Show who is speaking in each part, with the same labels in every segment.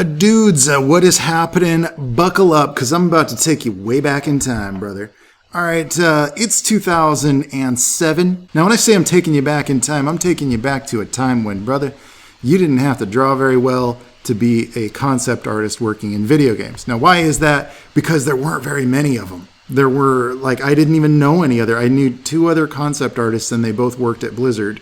Speaker 1: Dudes, what is happening? Buckle up, because I'm about to take you way back in time, brother. All right, it's 2007. Now, when I say I'm taking you back in time, I'm taking you back to a time when, brother, you didn't have to draw very well to be a concept artist working in video games. Now, why is that? Because there weren't very many of them. There were, I didn't even know any other. I knew 2 other concept artists, and they both worked at Blizzard.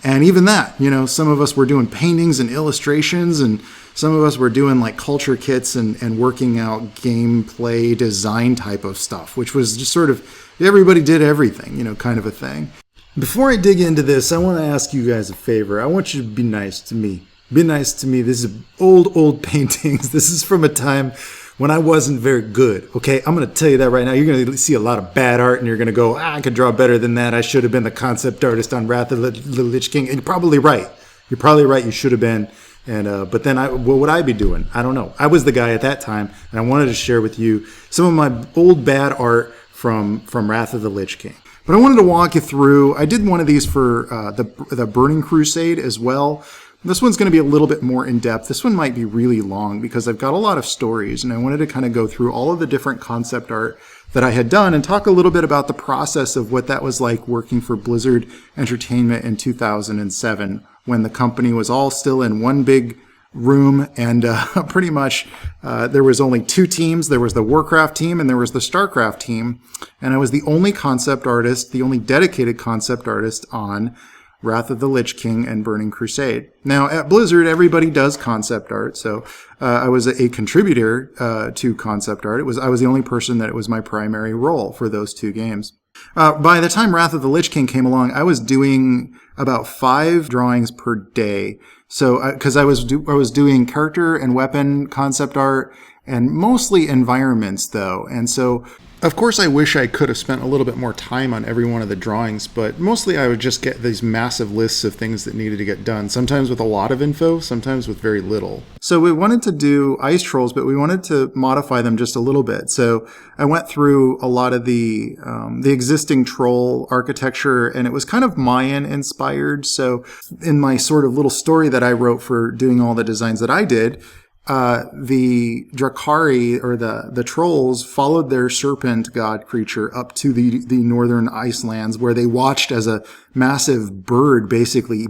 Speaker 1: And even that, some of us were doing paintings and illustrations, and some of us were doing culture kits and working out gameplay design type of stuff, which was just sort of everybody did everything, kind of a thing. Before I dig into this, I want to ask you guys a favor. I want you to be nice to me. Be nice to me. This is old paintings. This is from a time when I wasn't very good, okay? I'm going to tell you that right now. You're going to see a lot of bad art, and you're going to go, I could draw better than that. I should have been the concept artist on Wrath of the Lich King. And you're probably right. You're probably right. You should have been. And but then what would I be doing? I don't know. I was the guy at that time, and I wanted to share with you some of my old bad art from Wrath of the Lich King. But I wanted to walk you through. I did one of these for the Burning Crusade as well. This one's going to be a little bit more in-depth. This one might be really long because I've got a lot of stories, and I wanted to kind of go through all of the different concept art that I had done and talk a little bit about the process of what that was like working for Blizzard Entertainment in 2007 when the company was all still in one big room, and pretty much there was only 2 teams. There was the Warcraft team and there was the StarCraft team, and I was the only concept artist, the only dedicated concept artist on Wrath of the Lich King and Burning Crusade. Now, at Blizzard, everybody does concept art, so I was a contributor to concept art. I was the only person that it was my primary role for those 2 games. By the time Wrath of the Lich King came along, I was doing about 5 drawings per day. So, because I was doing character and weapon concept art, and mostly environments, though. And so, of course, I wish I could have spent a little bit more time on every one of the drawings, but mostly I would just get these massive lists of things that needed to get done, sometimes with a lot of info, sometimes with very little. So we wanted to do ice trolls, but we wanted to modify them just a little bit. So I went through a lot of the existing troll architecture, and it was kind of Mayan inspired. So in my sort of little story that I wrote for doing all the designs that I did, the Drakari, or the trolls, followed their serpent god creature up to the northern icelands, where they watched as a massive bird basically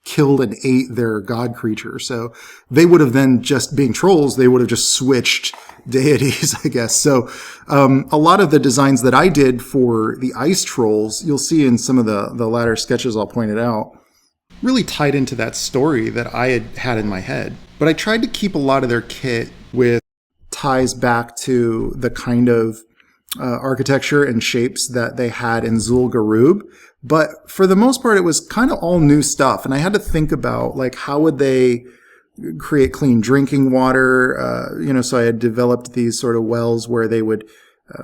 Speaker 1: killed and ate their god creature. So they would have then, just being trolls, they would have just switched deities, I guess. So a lot of the designs that I did for the ice trolls, you'll see in some of the latter sketches I'll point it out, really tied into that story that I had in my head. But I tried to keep a lot of their kit with ties back to the kind of architecture and shapes that they had in Zul'Gurub. But for the most part, it was kind of all new stuff. And I had to think about, how would they create clean drinking water? So I had developed these sort of wells where they would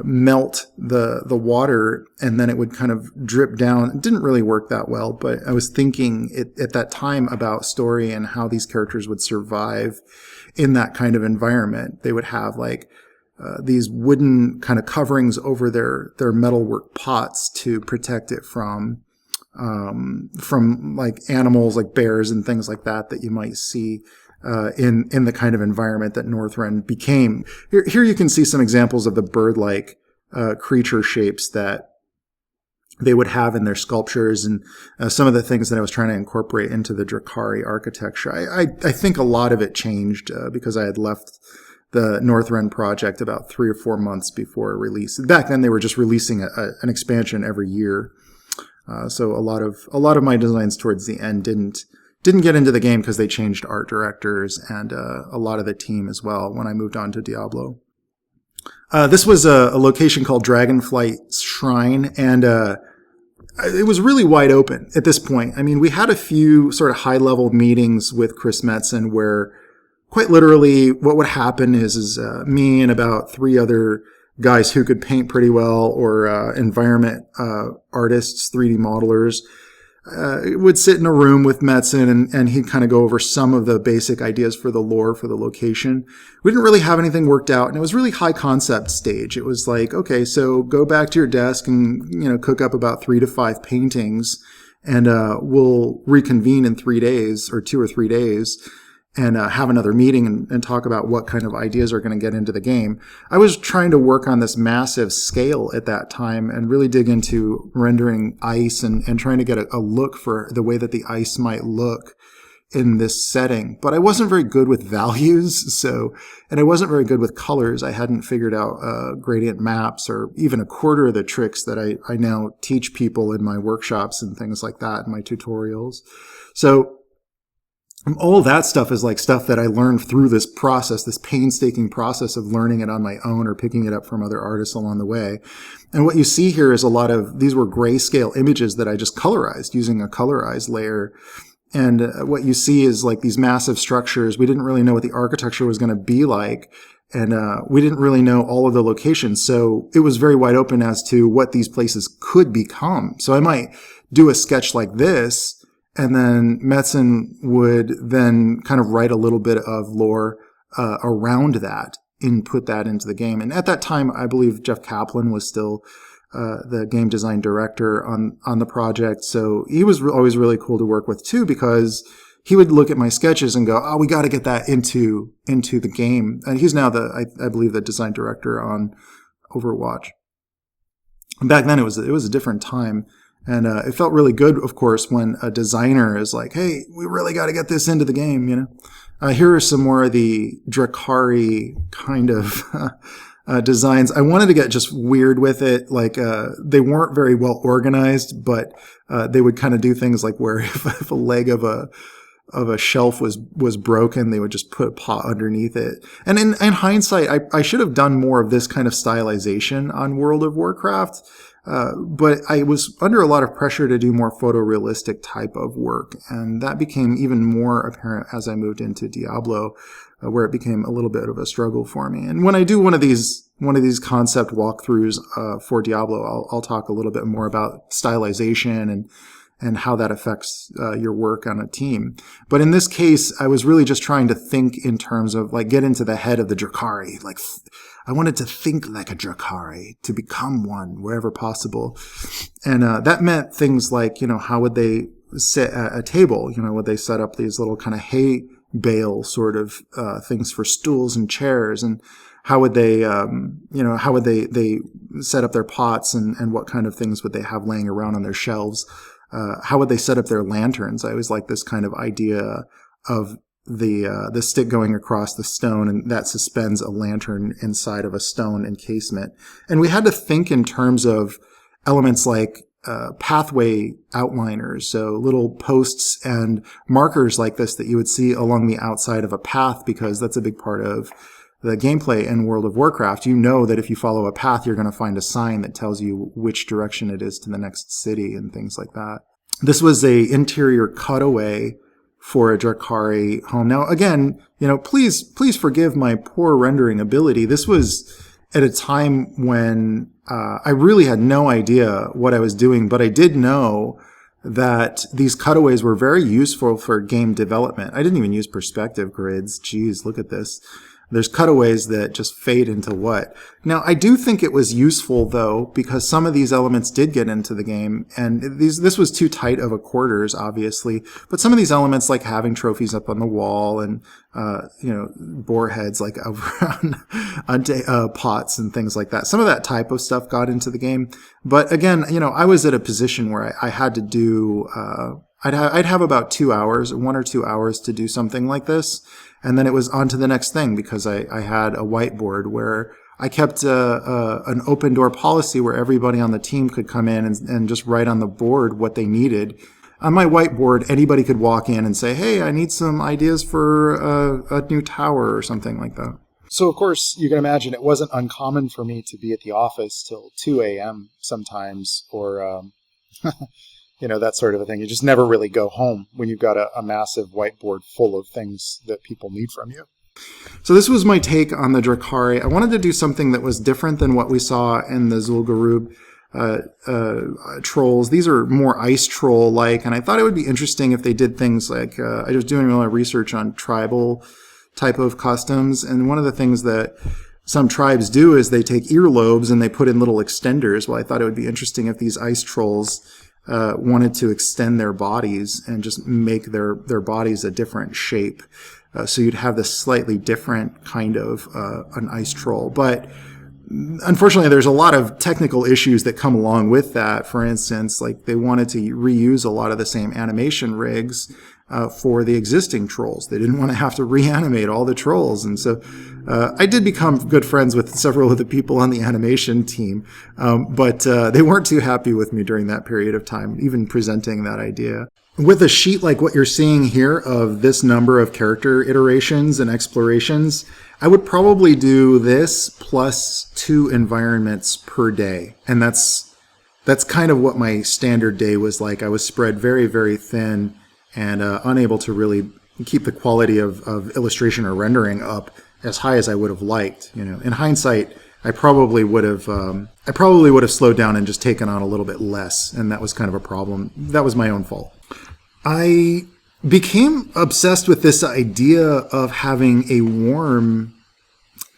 Speaker 1: melt the water, and then it would kind of drip down. It didn't really work that well, but I was thinking at that time about story and how these characters would survive in that kind of environment. They would have these wooden kind of coverings over their metalwork pots to protect it from animals like bears and things like that you might see in the kind of environment that Northrend became. Here you can see some examples of the bird-like creature shapes that they would have in their sculptures, and some of the things that I was trying to incorporate into the Drakari architecture. I think a lot of it changed because I had left the Northrend project about 3 or 4 months before release. Back then, they were just releasing an expansion every year, so a lot of my designs towards the end didn't get into the game because they changed art directors and a lot of the team as well when I moved on to Diablo. This was a location called Dragonflight Shrine, and it was really wide open at this point. I mean, we had a few sort of high-level meetings with Chris Metzen where quite literally what would happen is me and about 3 other guys who could paint pretty well, or environment artists, 3D modelers, would sit in a room with Metzen, and he'd kind of go over some of the basic ideas for the lore for the location. We didn't really have anything worked out, and it was really high concept stage. It was like, okay, so go back to your desk and cook up about 3 to 5 paintings, and we'll reconvene in 3 days, or 2 or 3 days, and have another meeting and talk about what kind of ideas are going to get into the game. I was trying to work on this massive scale at that time and really dig into rendering ice and trying to get a look for the way that the ice might look in this setting. But I wasn't very good with values, and I wasn't very good with colors. I hadn't figured out gradient maps or even a quarter of the tricks that I now teach people in my workshops and things like that in my tutorials. So all of that stuff is like stuff that I learned through this process, this painstaking process of learning it on my own or picking it up from other artists along the way. And what you see here is a lot of, these were grayscale images that I just colorized using a colorized layer. And what you see is like these massive structures. We didn't really know what the architecture was going to be like. And we didn't really know all of the locations. So it was very wide open as to what these places could become. So I might do a sketch like this, and then Metzen would then kind of write a little bit of lore around that and put that into the game. And at that time, I believe Jeff Kaplan was still the game design director on the project. So he was always really cool to work with too, because he would look at my sketches and go, "Oh, we got to get that into the game." And he's now I believe the design director on Overwatch. And back then it was a different time. And it felt really good, of course, when a designer is like, "Hey, we really got to get this into the game," you know. Here are some more of the Drakari kind of designs. I wanted to get just weird with it. Like, they weren't very well organized, but they would kind of do things like where if a leg of a shelf was broken, they would just put a pot underneath it. And in hindsight, I should have done more of this kind of stylization on World of Warcraft. But I was under a lot of pressure to do more photorealistic type of work. And that became even more apparent as I moved into Diablo, where it became a little bit of a struggle for me. And when I do one of these concept walkthroughs, for Diablo, I'll talk a little bit more about stylization and how that affects your work on a team. But in this case, I was really just trying to think in terms of like get into the head of the Drakari. Like I wanted to think like a Drakari, to become one wherever possible. And that meant things like, you know, how would they sit at a table? You know, would they set up these little kind of hay bale sort of things for stools and chairs? And how would they, how would they set up their pots and what kind of things would they have laying around on their shelves? How would they set up their lanterns? I always like this kind of idea of the stick going across the stone, and that suspends a lantern inside of a stone encasement. And we had to think in terms of elements like pathway outliners, so little posts and markers like this that you would see along the outside of a path, because that's a big part of the gameplay in World of Warcraft. You know that if you follow a path, you're going to find a sign that tells you which direction it is to the next city and things like that. This was a interior cutaway for a Drakari home. Now, again, you know, please forgive my poor rendering ability. This was at a time when I really had no idea what I was doing, but I did know that these cutaways were very useful for game development. I didn't even use perspective grids. Geez, look at this. There's cutaways that just fade into what. Now, I do think it was useful, though, because some of these elements did get into the game, and this was too tight of a quarters, obviously, but some of these elements, like having trophies up on the wall and, boar heads, like over on pots and things like that. Some of that type of stuff got into the game. But again, you know, I was at a position where I had to do, I'd have about 2 hours, 1 or 2 hours to do something like this. And then it was on to the next thing, because I had a whiteboard where I kept an open door policy where everybody on the team could come in and just write on the board what they needed. On my whiteboard, anybody could walk in and say, "Hey, I need some ideas for a new tower," or something like that. So, of course, you can imagine it wasn't uncommon for me to be at the office till 2 a.m. sometimes, or that sort of a thing. You just never really go home when you've got a massive whiteboard full of things that people need from you. So this was my take on the Drakari. I wanted to do something that was different than what we saw in the Zul'Gurub trolls. These are more ice troll-like, and I thought it would be interesting if they did things like, I was doing a lot of research on tribal type of customs, and one of the things that some tribes do is they take earlobes and they put in little extenders. Well, I thought it would be interesting if these ice trolls wanted to extend their bodies and just make their bodies a different shape. So you'd have this slightly different kind of an ice troll. But unfortunately, there's a lot of technical issues that come along with that. For instance, like they wanted to reuse a lot of the same animation rigs for the existing trolls. They didn't want to have to reanimate all the trolls. And so I did become good friends with several of the people on the animation team, but they weren't too happy with me during that period of time, even presenting that idea. With a sheet like what you're seeing here of this number of character iterations and explorations, I would probably do this plus 2 environments per day. And that's kind of what my standard day was like. I was spread very, very thin and unable to really keep the quality of illustration or rendering up as high as I would have liked. In hindsight, I probably would have slowed down and just taken on a little bit less, and that was kind of a problem. That was my own fault. I became obsessed with this idea of having a warm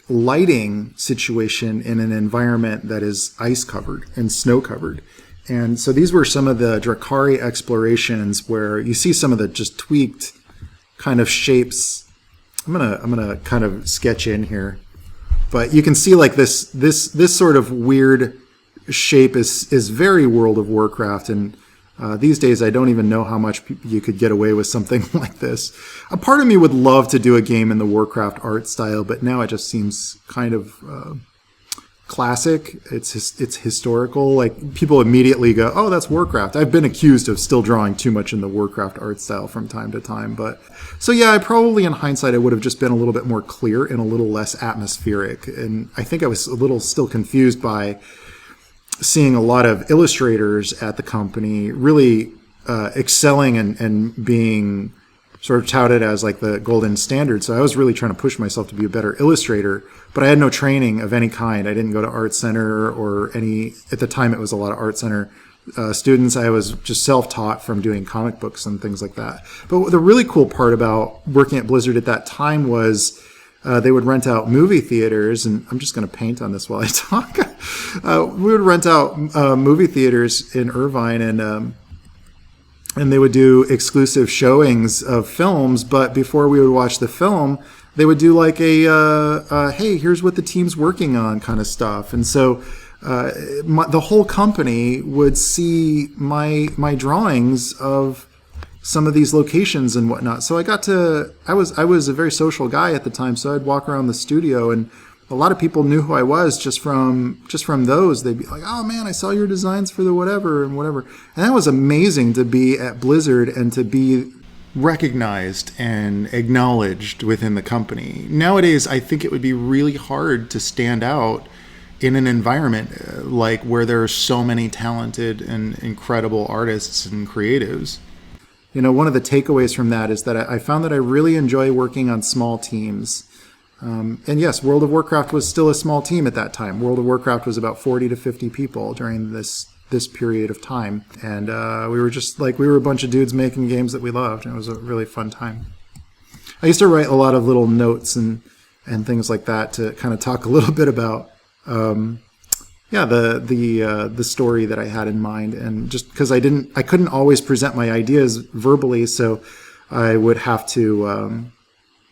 Speaker 1: lighting situation in an environment that is ice covered and snow covered. And so these were some of the Drakari explorations where you see some of the just tweaked kind of shapes. I'm gonna kind of sketch in here, but you can see like this sort of weird shape is very World of Warcraft, and these days I don't even know how much you could get away with something like this. A part of me would love to do a game in the Warcraft art style, but now it just seems kind of classic. It's historical. Like people immediately go, "Oh, that's Warcraft." I've been accused of still drawing too much in the Warcraft art style from time to time, but so yeah, I probably in hindsight I would have just been a little bit more clear and a little less atmospheric. And I think I was a little still confused by seeing a lot of illustrators at the company really excelling and being sort of touted as like the golden standard. So I was really trying to push myself to be a better illustrator, but I had no training of any kind. I didn't go to art center or at the time it was a lot of art center students. I was just self-taught from doing comic books and things like that. But the really cool part about working at Blizzard at that time was they would rent out movie theaters, and I'm just going to paint on this while I talk. We would rent out movie theaters in Irvine, and they would do exclusive showings of films. But before we would watch the film, they would do like a hey, here's what the team's working on kind of stuff. And so the whole company would see my drawings of some of these locations and whatnot. So I was a very social guy at the time, so I'd walk around the studio, and a lot of people knew who I was just from those. They'd be like, "Oh man, I saw your designs for the whatever and whatever." And that was amazing to be at Blizzard and to be recognized and acknowledged within the company. Nowadays, I think it would be really hard to stand out in an environment like where there are so many talented and incredible artists and creatives. One of the takeaways from that is that I found that I really enjoy working on small teams. And yes, World of Warcraft was still a small team at that time. World of Warcraft was about 40 to 50 people during this period of time. And we were a bunch of dudes making games that we loved. And it was a really fun time. I used to write a lot of little notes and things like that to kind of talk a little bit about the story that I had in mind, and just because I couldn't always present my ideas verbally, so I would have to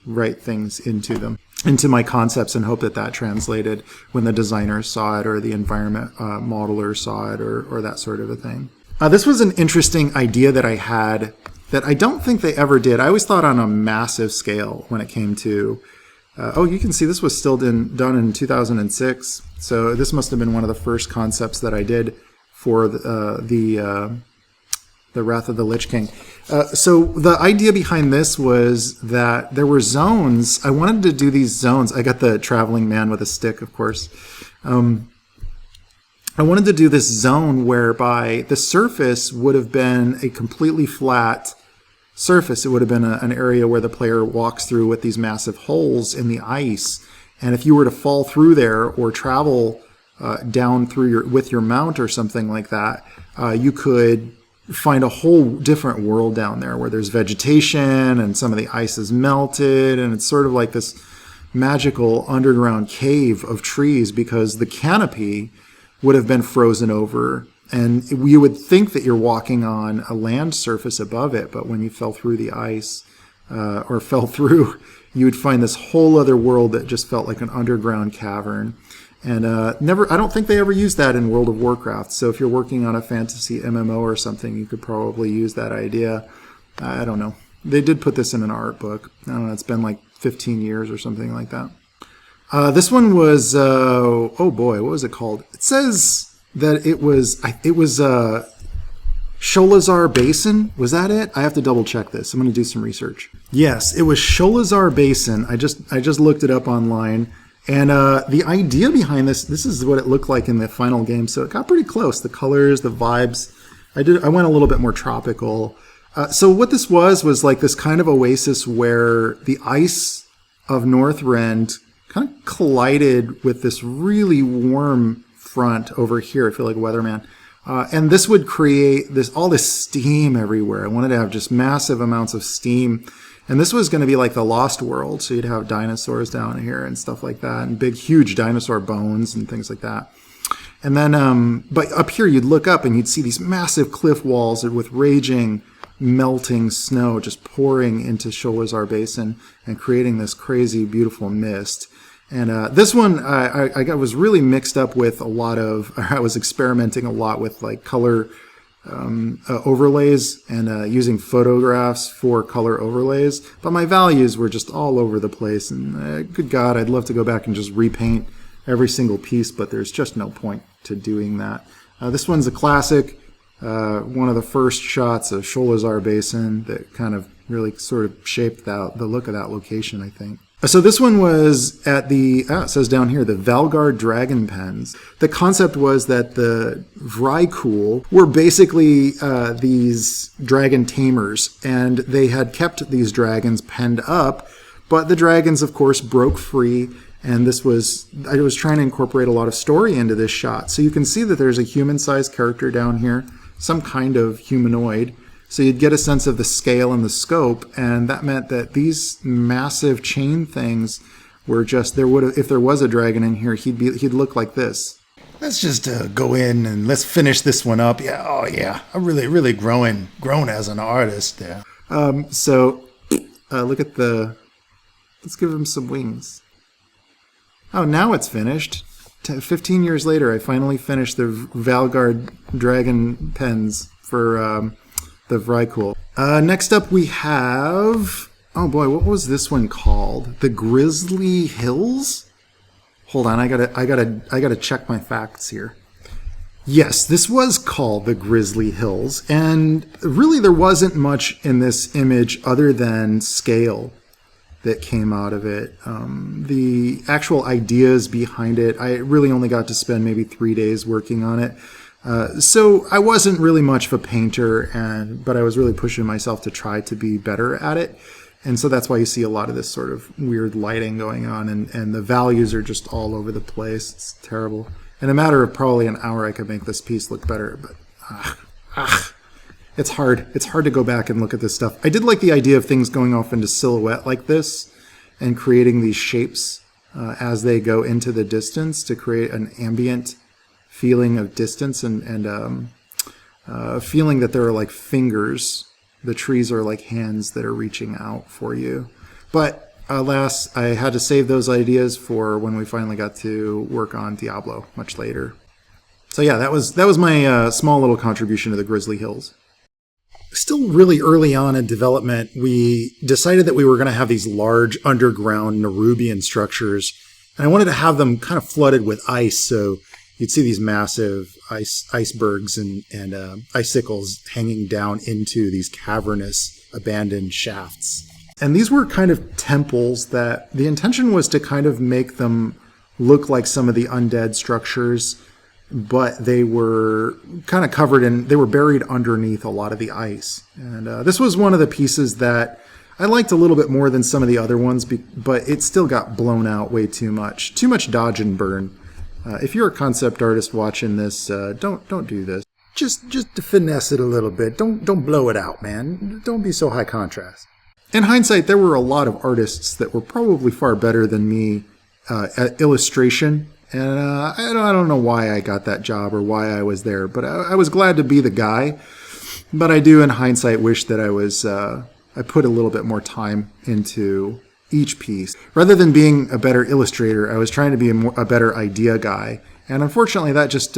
Speaker 1: write things into my concepts and hope that translated when the designers saw it or the environment modeler saw it or that sort of a thing. This was an interesting idea that I had that I don't think they ever did. I always thought on a massive scale when it came to you can see this was still done in 2006. So this must have been one of the first concepts that I did for the Wrath of the Lich King. So the idea behind this was that there were zones. I wanted to do these zones. I got the traveling man with a stick, of course. I wanted to do this zone whereby the surface would have been a completely flat surface. It would have been an area where the player walks through with these massive holes in the ice. And if you were to fall through there or travel down through with your mount or something like that, you could find a whole different world down there where there's vegetation and some of the ice is melted, and it's sort of like this magical underground cave of trees because the canopy would have been frozen over. And you would think that you're walking on a land surface above it, but when you fell through the ice, or fell through, you would find this whole other world that just felt like an underground cavern. And I don't think they ever used that in World of Warcraft. So if you're working on a fantasy MMO or something, you could probably use that idea. I don't know. They did put this in an art book. I don't know. It's been like 15 years or something like that. This one was, oh boy, what was it called? It says that it was Sholazar Basin. Was that it? I have to double check this. I'm going to do some research. Yes, it was Sholazar Basin. I just looked it up online. And the idea behind this is what it looked like in the final game. So it got pretty close. The colors, the vibes. I went a little bit more tropical. So what this was like this kind of oasis where the ice of Northrend kind of collided with this really warm front over here. I feel like a weatherman. And this would create all this steam everywhere. I wanted to have just massive amounts of steam. And this was going to be like the Lost World. So you'd have dinosaurs down here and stuff like that, and big, huge dinosaur bones and things like that. And then, but up here you'd look up and you'd see these massive cliff walls with raging, melting snow just pouring into Sholazar Basin and creating this crazy, beautiful mist. And this one, I was really mixed up with I was experimenting a lot with like color overlays and using photographs for color overlays, but my values were just all over the place. And good God, I'd love to go back and just repaint every single piece, but there's just no point to doing that. This one's a classic, one of the first shots of Sholazar Basin that kind of really sort of shaped the look of that location, I think. So this one was at it says down here, the Valgard Dragon Pens. The concept was that the Vrykul were basically these dragon tamers, and they had kept these dragons penned up, but the dragons, of course, broke free, and I was trying to incorporate a lot of story into this shot. So you can see that there's a human-sized character down here, some kind of humanoid. So you'd get a sense of the scale and the scope, and that meant that these massive chain things were just if there was a dragon in here, he'd look like this. Let's just go in and let's finish this one up. Yeah, oh yeah, I'm really grown as an artist. Yeah. So look at let's give him some wings. Oh, now it's finished. 15 years later, I finally finished the Valgard Dragon Pens for the Vrykul. Next up we have, oh boy, what was this one called? The Grizzly Hills? Hold on, I gotta check my facts here. Yes, this was called the Grizzly Hills, and really there wasn't much in this image other than scale that came out of it. The actual ideas behind it, I really only got to spend maybe 3 days working on it. So I wasn't really much of a painter, but I was really pushing myself to try to be better at it. And so that's why you see a lot of this sort of weird lighting going on, and the values are just all over the place. It's terrible. In a matter of probably an hour, I could make this piece look better, but it's hard. It's hard to go back and look at this stuff. I did like the idea of things going off into silhouette like this and creating these shapes as they go into the distance to create an ambient feeling of distance and feeling that there are like fingers. The trees are like hands that are reaching out for you. But alas, I had to save those ideas for when we finally got to work on Diablo much later. So yeah, that was my small little contribution to the Grizzly Hills. Still really early on in development, we decided that we were going to have these large underground Nerubian structures, and I wanted to have them kind of flooded with ice, so you'd see these massive icebergs and icicles hanging down into these cavernous abandoned shafts. And these were kind of temples that the intention was to kind of make them look like some of the undead structures, but they were kind of they were buried underneath a lot of the ice. And this was one of the pieces that I liked a little bit more than some of the other ones, but it still got blown out way too much. Too much dodge and burn. If you're a concept artist watching this, don't do this. Just to finesse it a little bit. Don't blow it out, man. Don't be so high contrast. In hindsight, there were a lot of artists that were probably far better than me at illustration, and I don't know why I got that job or why I was there, but I was glad to be the guy. But I do, in hindsight, wish that I was I put a little bit more time into each piece. Rather than being a better illustrator, I was trying to be a better idea guy. And unfortunately, that just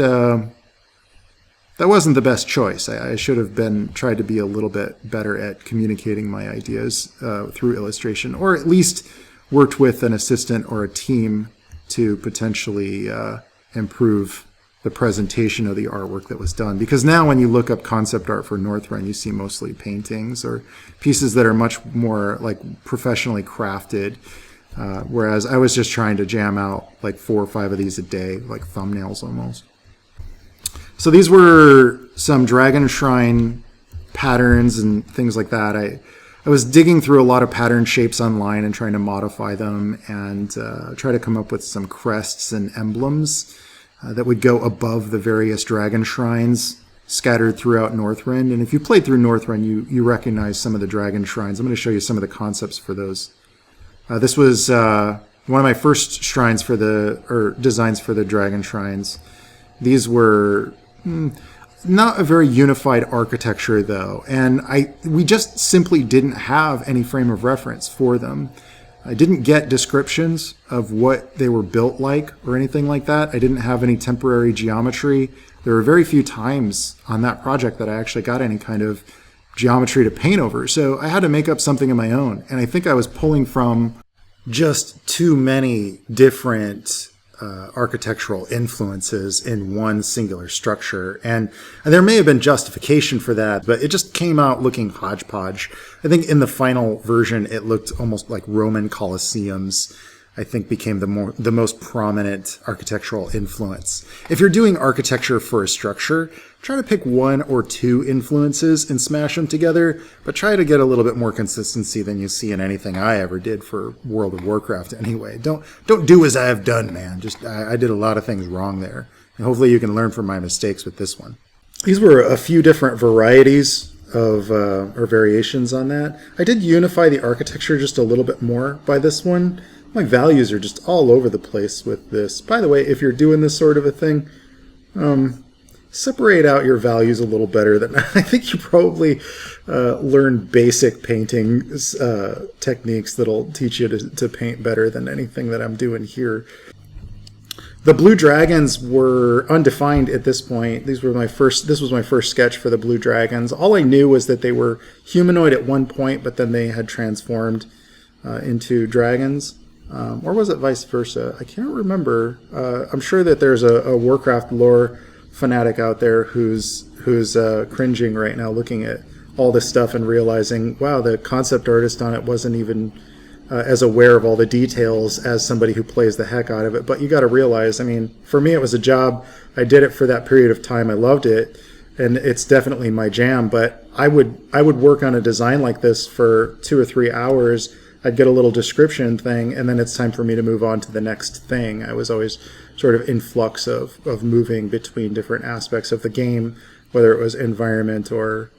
Speaker 1: that wasn't the best choice. I should have tried to be a little bit better at communicating my ideas through illustration, or at least worked with an assistant or a team to potentially improve the presentation of the artwork that was done. Because now when you look up concept art for Northrend, you see mostly paintings or pieces that are much more like professionally crafted. Whereas I was just trying to jam out like 4 or 5 of these a day, like thumbnails almost. So these were some Dragon Shrine patterns and things like that. I was digging through a lot of pattern shapes online and trying to modify them and try to come up with some crests and emblems that would go above the various dragon shrines scattered throughout Northrend. And if you played through Northrend, you recognize some of the dragon shrines. I'm going to show you some of the concepts for those. This was one of my first shrines for designs for the dragon shrines. These were not a very unified architecture, though, and we just simply didn't have any frame of reference for them. I didn't get descriptions of what they were built like or anything like that. I didn't have any temporary geometry. There were very few times on that project that I actually got any kind of geometry to paint over, so I had to make up something of my own. And I think I was pulling from just too many different architectural influences in one singular structure. And there may have been justification for that, but it just came out looking hodgepodge. I think in the final version, it looked almost like Roman Colosseums, I think became the most prominent architectural influence. If you're doing architecture for a structure, try to pick 1 or 2 influences and smash them together, but try to get a little bit more consistency than you see in anything I ever did for World of Warcraft anyway. Don't do as I have done, man. I did a lot of things wrong there. And hopefully you can learn from my mistakes with this one. These were a few different varieties of or variations on that. I did unify the architecture just a little bit more by this one. My values are just all over the place with this. By the way, if you're doing this sort of a thing, separate out your values a little better than I think you probably learn basic painting techniques that'll teach you to paint better than anything that I'm doing here. The blue dragons were undefined at this point. This was my first sketch for the blue dragons. All I knew was that they were humanoid at one point, but then they had transformed into dragons. Or was it vice versa? I can't remember. I'm sure that there's a Warcraft lore fanatic out there who's cringing right now looking at all this stuff and realizing, wow, the concept artist on it wasn't even as aware of all the details as somebody who plays the heck out of it. But you got to realize, I mean, for me it was a job. I did it for that period of time. I loved it, and it's definitely my jam. But I would work on a design like this for 2 or 3 hours. I'd get a little description thing, and then it's time for me to move on to the next thing. I was always sort of in flux of moving between different aspects of the game, whether it was environment or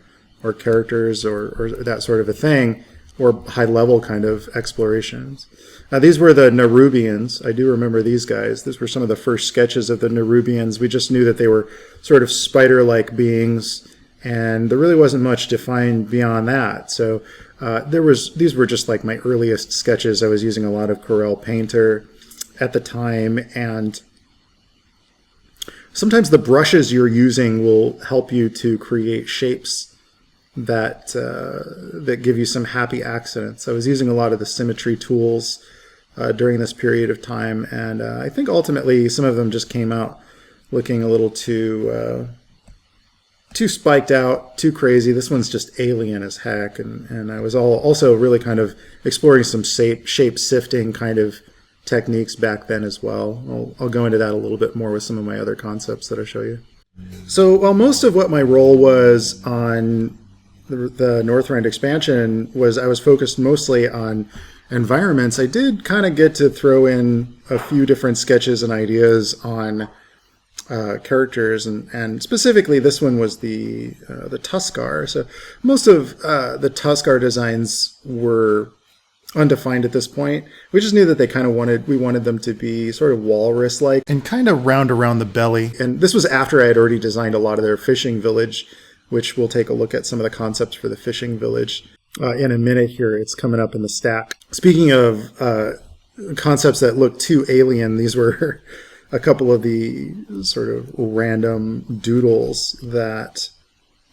Speaker 1: characters or that sort of a thing, or high-level kind of explorations. Now, these were the Nerubians. I do remember these guys. These were some of the first sketches of the Nerubians. We just knew that they were sort of spider-like beings, and there really wasn't much defined beyond that. So these were just like my earliest sketches. I was using a lot of Corel Painter at the time, and sometimes the brushes you're using will help you to create shapes that give you some happy accidents. I was using a lot of the symmetry tools during this period of time, and I think ultimately some of them just came out looking a little too spiked out, too crazy. This one's just alien as heck, and I was also really kind of exploring some shape sifting kind of techniques back then as well. I'll go into that a little bit more with some of my other concepts that I show you. So while most of what my role was on the Northrend expansion was I was focused mostly on environments, I did kind of get to throw in a few different sketches and ideas on characters, and specifically this one was the Tuskar. So most of the Tuskar designs were undefined at this point. We just knew that we wanted them to be sort of walrus-like and kind of round around the belly. And this was after I had already designed a lot of their fishing village, which we'll take a look at some of the concepts for the fishing village. in a minute here. It's coming up in the stat. Speaking of concepts that look too alien, these were a couple of the sort of random doodles that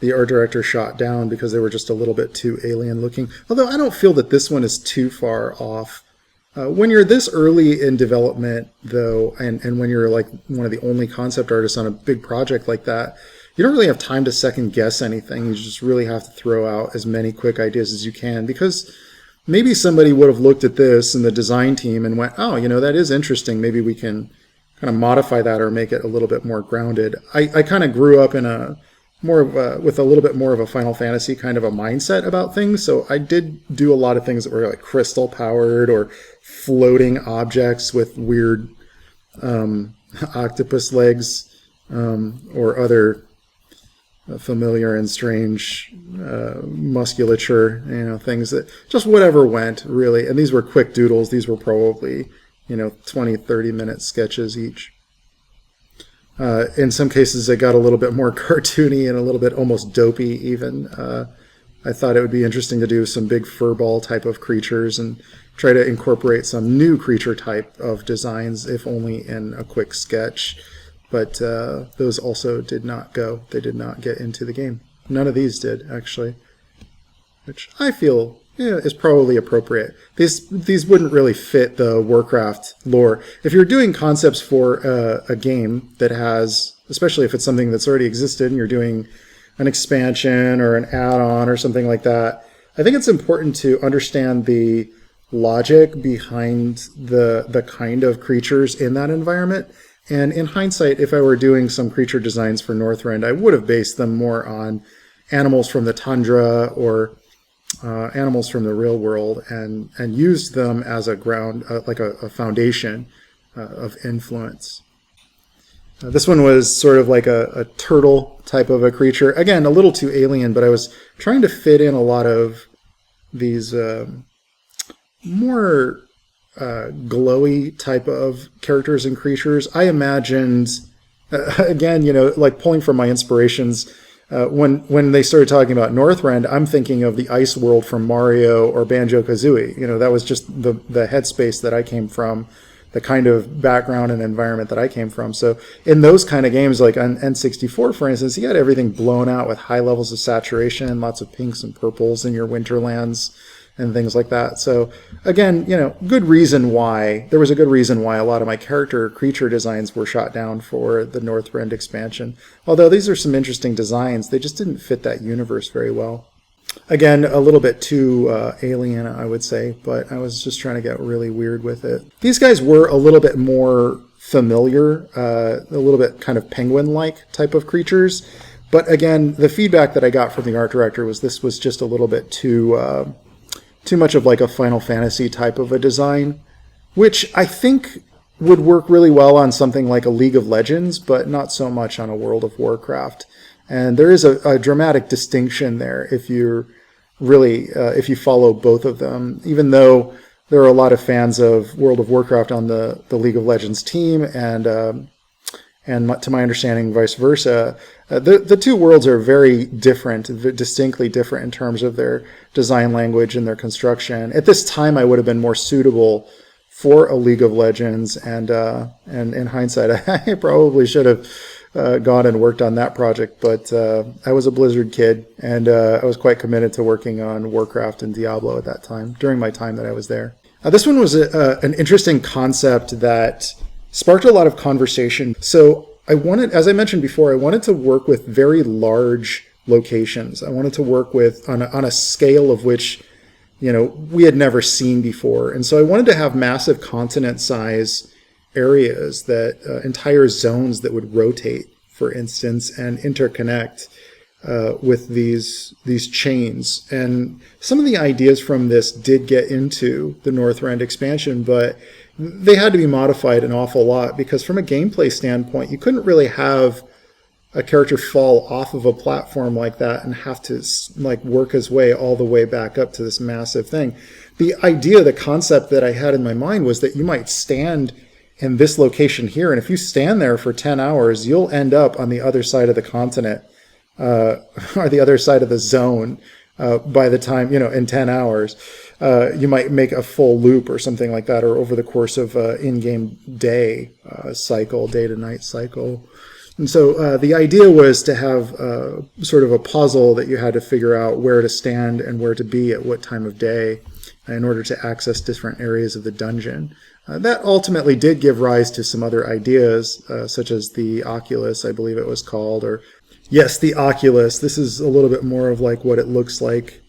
Speaker 1: the art director shot down because they were just a little bit too alien looking. Although I don't feel that this one is too far off. When you're this early in development, though, and when you're like one of the only concept artists on a big project like that, you don't really have time to second guess anything. You just really have to throw out as many quick ideas as you can, because maybe somebody would have looked at this in the design team and went, oh, that is interesting. Maybe we can kind of modify that or make it a little bit more grounded. I kind of grew up in with a little bit more of a Final Fantasy kind of a mindset about things. So I did do a lot of things that were like crystal powered or floating objects with weird octopus legs or other familiar and strange musculature, things that just whatever went, really. And these were quick doodles. These were probably, 20, 30-minute sketches each. In some cases, it got a little bit more cartoony and a little bit almost dopey even. I thought it would be interesting to do some big furball type of creatures and try to incorporate some new creature type of designs, if only in a quick sketch. But those also did not go. They did not get into the game. None of these did, actually, which I feel is probably appropriate. These wouldn't really fit the Warcraft lore. If you're doing concepts for a game that has, especially if it's something that's already existed and you're doing an expansion or an add-on or something like that, I think it's important to understand the logic behind the kind of creatures in that environment. And in hindsight, if I were doing some creature designs for Northrend, I would have based them more on animals from the tundra or animals from the real world and used them as a ground, like a foundation of influence. This one was sort of like a turtle type of a creature. Again, a little too alien, but I was trying to fit in a lot of these more glowy type of characters and creatures. I imagined, again, like pulling from my inspirations, when they started talking about Northrend, I'm thinking of the ice world from Mario or Banjo-Kazooie. That was just the headspace that I came from, the kind of background and environment that I came from. So in those kind of games, like on N64, for instance, you had everything blown out with high levels of saturation, lots of pinks and purples in your winterlands and things like that. So again, good reason why, there was a good reason why a lot of my creature designs were shot down for the Northrend expansion. Although these are some interesting designs, they just didn't fit that universe very well. Again, a little bit too alien, I would say, but I was just trying to get really weird with it. These guys were a little bit more familiar, a little bit kind of penguin-like type of creatures. But again, the feedback that I got from the art director was this was just a little bit too much of like a Final Fantasy type of a design, which I think would work really well on something like a League of Legends, but not so much on a World of Warcraft. And there is a dramatic distinction there if you're really, if you follow both of them, even though there are a lot of fans of World of Warcraft on the League of Legends team, and to my understanding, vice versa. The two worlds are very different, distinctly different in terms of their design language and their construction. At this time, I would have been more suitable for a League of Legends, and in hindsight, I probably should have gone and worked on that project. But I was a Blizzard kid, and I was quite committed to working on Warcraft and Diablo at that time, during my time that I was there. This one was an interesting concept that sparked a lot of conversation. So I wanted, as I mentioned before, I wanted to work with very large locations. I wanted to work with on a scale of which, we had never seen before. And so I wanted to have massive continent size areas, that entire zones that would rotate, for instance, and interconnect with these chains. And some of the ideas from this did get into the Northrend expansion, but they had to be modified an awful lot, because from a gameplay standpoint, you couldn't really have a character fall off of a platform like that and have to work his way all the way back up to this massive thing. The idea, the concept that I had in my mind was that you might stand in this location here, and if you stand there for 10 hours, you'll end up on the other side of the continent, or the other side of the zone, by the time, in 10 hours. You might make a full loop or something like that, or over the course of in-game day cycle, day to night cycle. And so the idea was to have sort of a puzzle that you had to figure out where to stand and where to be at what time of day in order to access different areas of the dungeon. That ultimately did give rise to some other ideas, such as the Oculus, I believe it was called, or yes, the Oculus. This is a little bit more of like what it looks like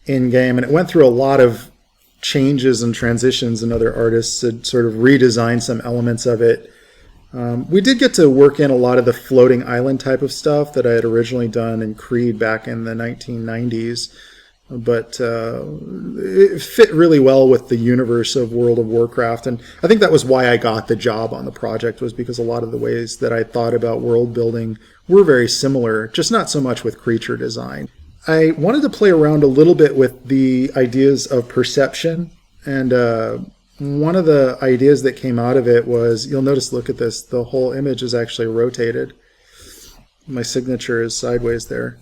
Speaker 1: in-game, and it went through a lot of changes and transitions, and other artists had sort of redesigned some elements of it. We did get to work in a lot of the floating island type of stuff that I had originally done in Creed back in the 1990s, but it fit really well with the universe of World of Warcraft, and I think that was why I got the job on the project, was because a lot of the ways that I thought about world building were very similar, just not so much with creature design. I wanted to play around a little bit with the ideas of perception, and one of the ideas that came out of it was, you'll notice, look at this, the whole image is actually rotated. My signature is sideways there.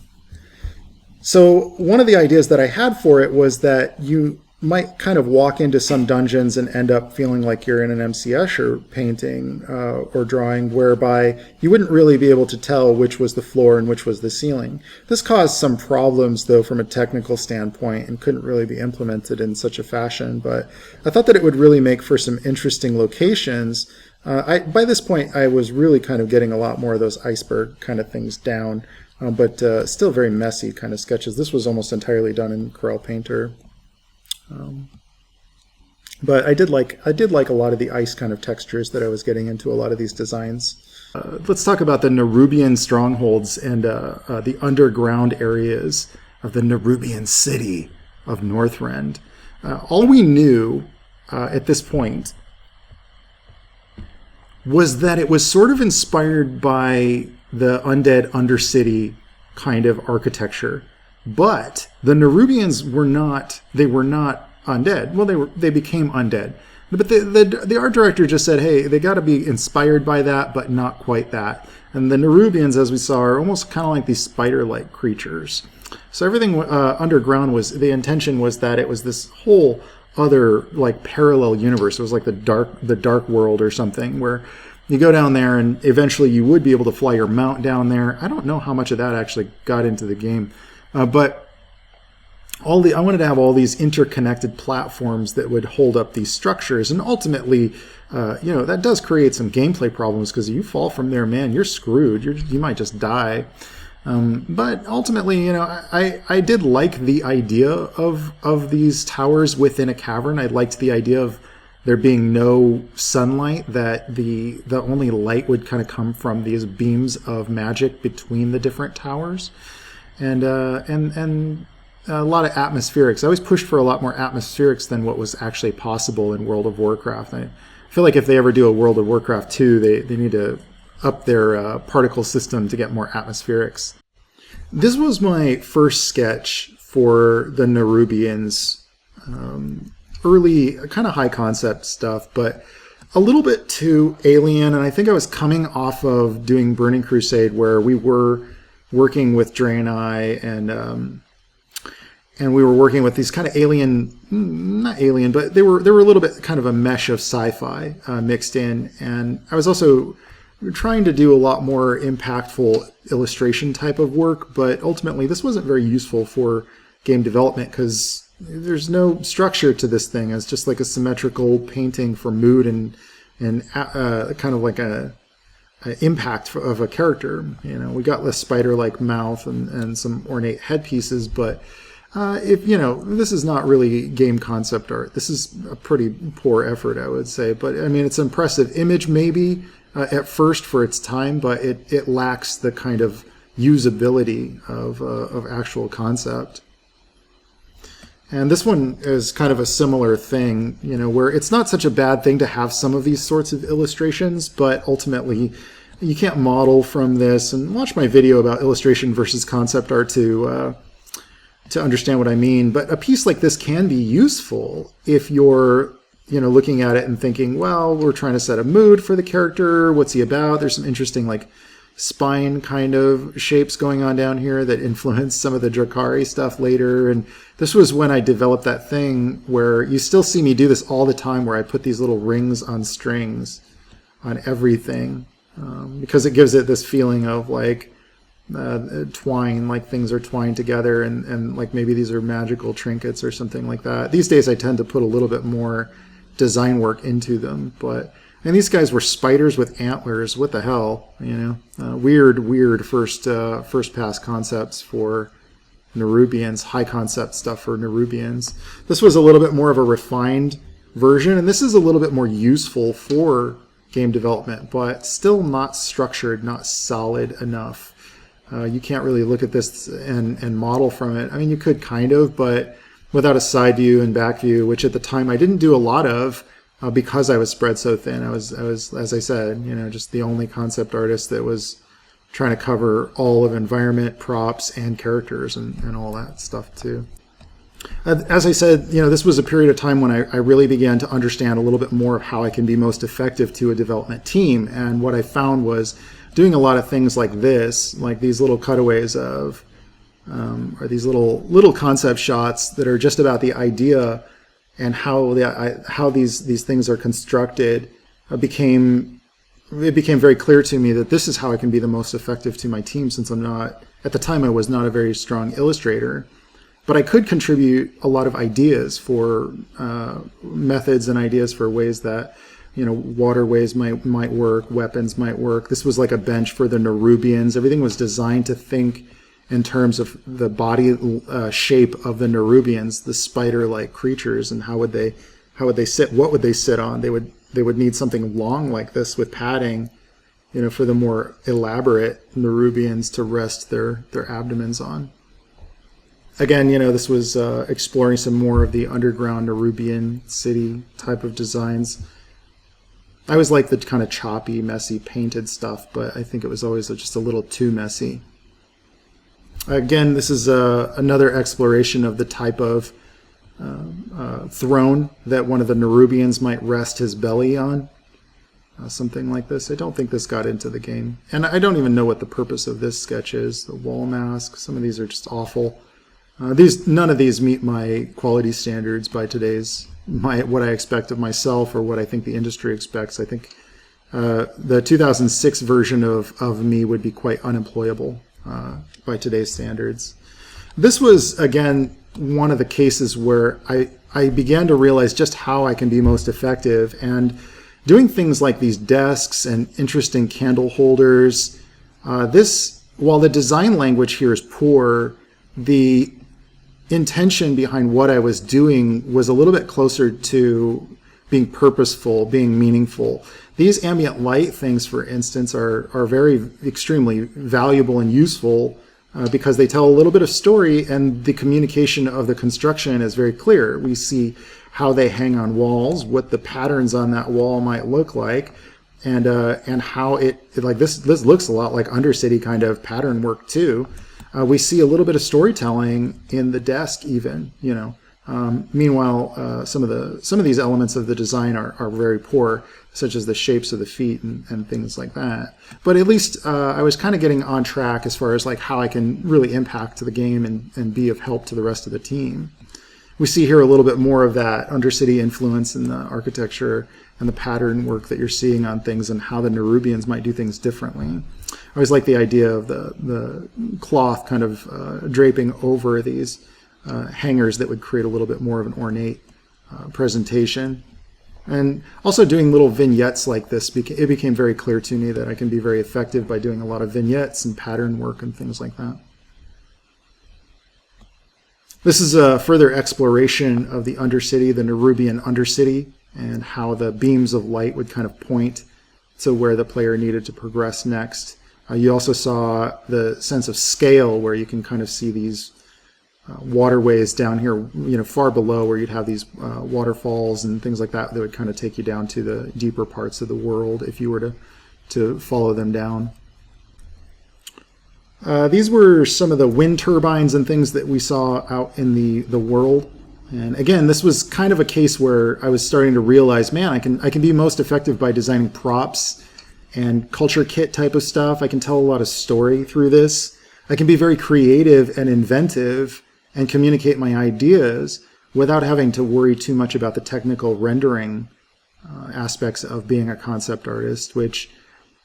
Speaker 1: So one of the ideas that I had for it was that you might kind of walk into some dungeons and end up feeling like you're in an M.C. Escher painting or drawing, whereby you wouldn't really be able to tell which was the floor and which was the ceiling. This caused some problems, though, from a technical standpoint, and couldn't really be implemented in such a fashion, but I thought that it would really make for some interesting locations. By this point, I was really kind of getting a lot more of those iceberg kind of things down, but still very messy kind of sketches. This was almost entirely done in Corel Painter. But I did like a lot of the ice kind of textures that I was getting into a lot of these designs. Let's talk about the Nerubian strongholds and the underground areas of the Nerubian city of Northrend. All we knew at this point was that it was sort of inspired by the undead Undercity kind of architecture. But the Nerubians were not undead. Well, they became undead. But the art director just said, hey, they got to be inspired by that, but not quite that. And the Nerubians, as we saw, are almost kind of like these spider-like creatures. So everything underground the intention was that it was this whole other like parallel universe. It was like the dark world or something, where you go down there and eventually you would be able to fly your mount down there. I don't know how much of that actually got into the game. But I wanted to have all these interconnected platforms that would hold up these structures, and ultimately, that does create some gameplay problems, because if you fall from there, man, you're screwed. You might just die. But ultimately, I did like the idea of these towers within a cavern. I liked the idea of there being no sunlight, that the only light would kind of come from these beams of magic between the different towers. And a lot of atmospherics. I always pushed for a lot more atmospherics than what was actually possible in World of Warcraft. I feel like if they ever do a World of Warcraft 2, they need to up their particle system to get more atmospherics. This was my first sketch for the Nerubians. Early, kind of high concept stuff, but a little bit too alien. And I think I was coming off of doing Burning Crusade, where we were working with Dre and I, and we were working with these kind of alien, not alien, but they were a little bit kind of a mesh of sci-fi mixed in. And I was also trying to do a lot more impactful illustration type of work, but ultimately this wasn't very useful for game development, because there's no structure to this thing. It's just like a symmetrical painting for mood and kind of like a impact of a character. We got the spider-like mouth and some ornate headpieces, but this is not really game concept art. This is a pretty poor effort, I would say. But I mean, it's an impressive image maybe at first for its time, but it lacks the kind of usability of actual concept. And this one is kind of a similar thing, where it's not such a bad thing to have some of these sorts of illustrations, but ultimately you can't model from this. And watch my video about illustration versus concept art to understand what I mean. But a piece like this can be useful if you're, looking at it and thinking, well, we're trying to set a mood for the character. What's he about? There's some interesting, spine kind of shapes going on down here that influenced some of the Drakari stuff later. And this was when I developed that thing where you still see me do this all the time, where I put these little rings on strings on everything, because it gives it this feeling of like twine, like things are twined together, and like maybe these are magical trinkets or something like that. These days I tend to put a little bit more design work into them, and these guys were spiders with antlers. What the hell, you know? Weird first pass concepts for Nerubians, high concept stuff for Nerubians. This was a little bit more of a refined version, and this is a little bit more useful for game development, but still not structured, not solid enough. You can't really look at this and model from it. I mean, you could kind of, but without a side view and back view, which at the time I didn't do a lot of, because I was spread so thin. I was, as I said, you know, just the only concept artist that was trying to cover all of environment, props, and characters, and all that stuff too. As I said, you know, this was a period of time when I really began to understand a little bit more of how I can be most effective to a development team. And what I found was doing a lot of things like this, like these little cutaways of, or these little concept shots that are just about the idea and how these things are constructed. It became very clear to me that this is how I can be the most effective to my team, since I'm not, at the time I was not a very strong illustrator. But I could contribute a lot of ideas for methods and ideas for ways that, you know, waterways might work, weapons might work. This was like a bench for the Nerubians. Everything was designed to think in terms of the body shape of the Nerubians, the spider-like creatures, and how would they sit? What would they sit on? They would need something long like this with padding, you know, for the more elaborate Nerubians to rest their abdomens on. Again, you know, this was exploring some more of the underground Nerubian city type of designs. I always liked the kind of choppy, messy, painted stuff, but I think it was always just a little too messy. Again, this is another exploration of the type of throne that one of the Nerubians might rest his belly on. Something like this. I don't think this got into the game. And I don't even know what the purpose of this sketch is. The wall mask. Some of these are just awful. None of these meet my quality standards by today's, what I expect of myself or what I think the industry expects. I think the 2006 version of me would be quite unemployable by today's standards. This was, again, one of the cases where I began to realize just how I can be most effective, and doing things like these desks and interesting candle holders. While the design language here is poor, the intention behind what I was doing was a little bit closer to being purposeful, being meaningful. These ambient light things, for instance, are very extremely valuable and useful because they tell a little bit of story, and the communication of the construction is very clear. We see how they hang on walls, what the patterns on that wall might look like, and how it like this looks a lot like Undercity kind of pattern work too. We see a little bit of storytelling in the desk, even, you know. Meanwhile, some of these elements of the design are very poor, such as the shapes of the feet and things like that. But at least I was kind of getting on track as far as like how I can really impact the game and be of help to the rest of the team. We see here a little bit more of that Undercity influence in the architecture and the pattern work that you're seeing on things, and how the Nerubians might do things differently. I always like the idea of the cloth kind of draping over these hangers that would create a little bit more of an ornate presentation. And also doing little vignettes like this, it became very clear to me that I can be very effective by doing a lot of vignettes and pattern work and things like that. This is a further exploration of the Undercity, the Nerubian Undercity, and how the beams of light would kind of point to where the player needed to progress next. You also saw the sense of scale, where you can kind of see these waterways down here, you know, far below, where you'd have these waterfalls and things like that that would kind of take you down to the deeper parts of the world if you were to follow them down. These were some of the wind turbines and things that we saw out in the world. And again, this was kind of a case where I was starting to realize, man, I can be most effective by designing props and culture kit type of stuff. I can tell a lot of story through this. I can be very creative and inventive and communicate my ideas without having to worry too much about the technical rendering aspects of being a concept artist, which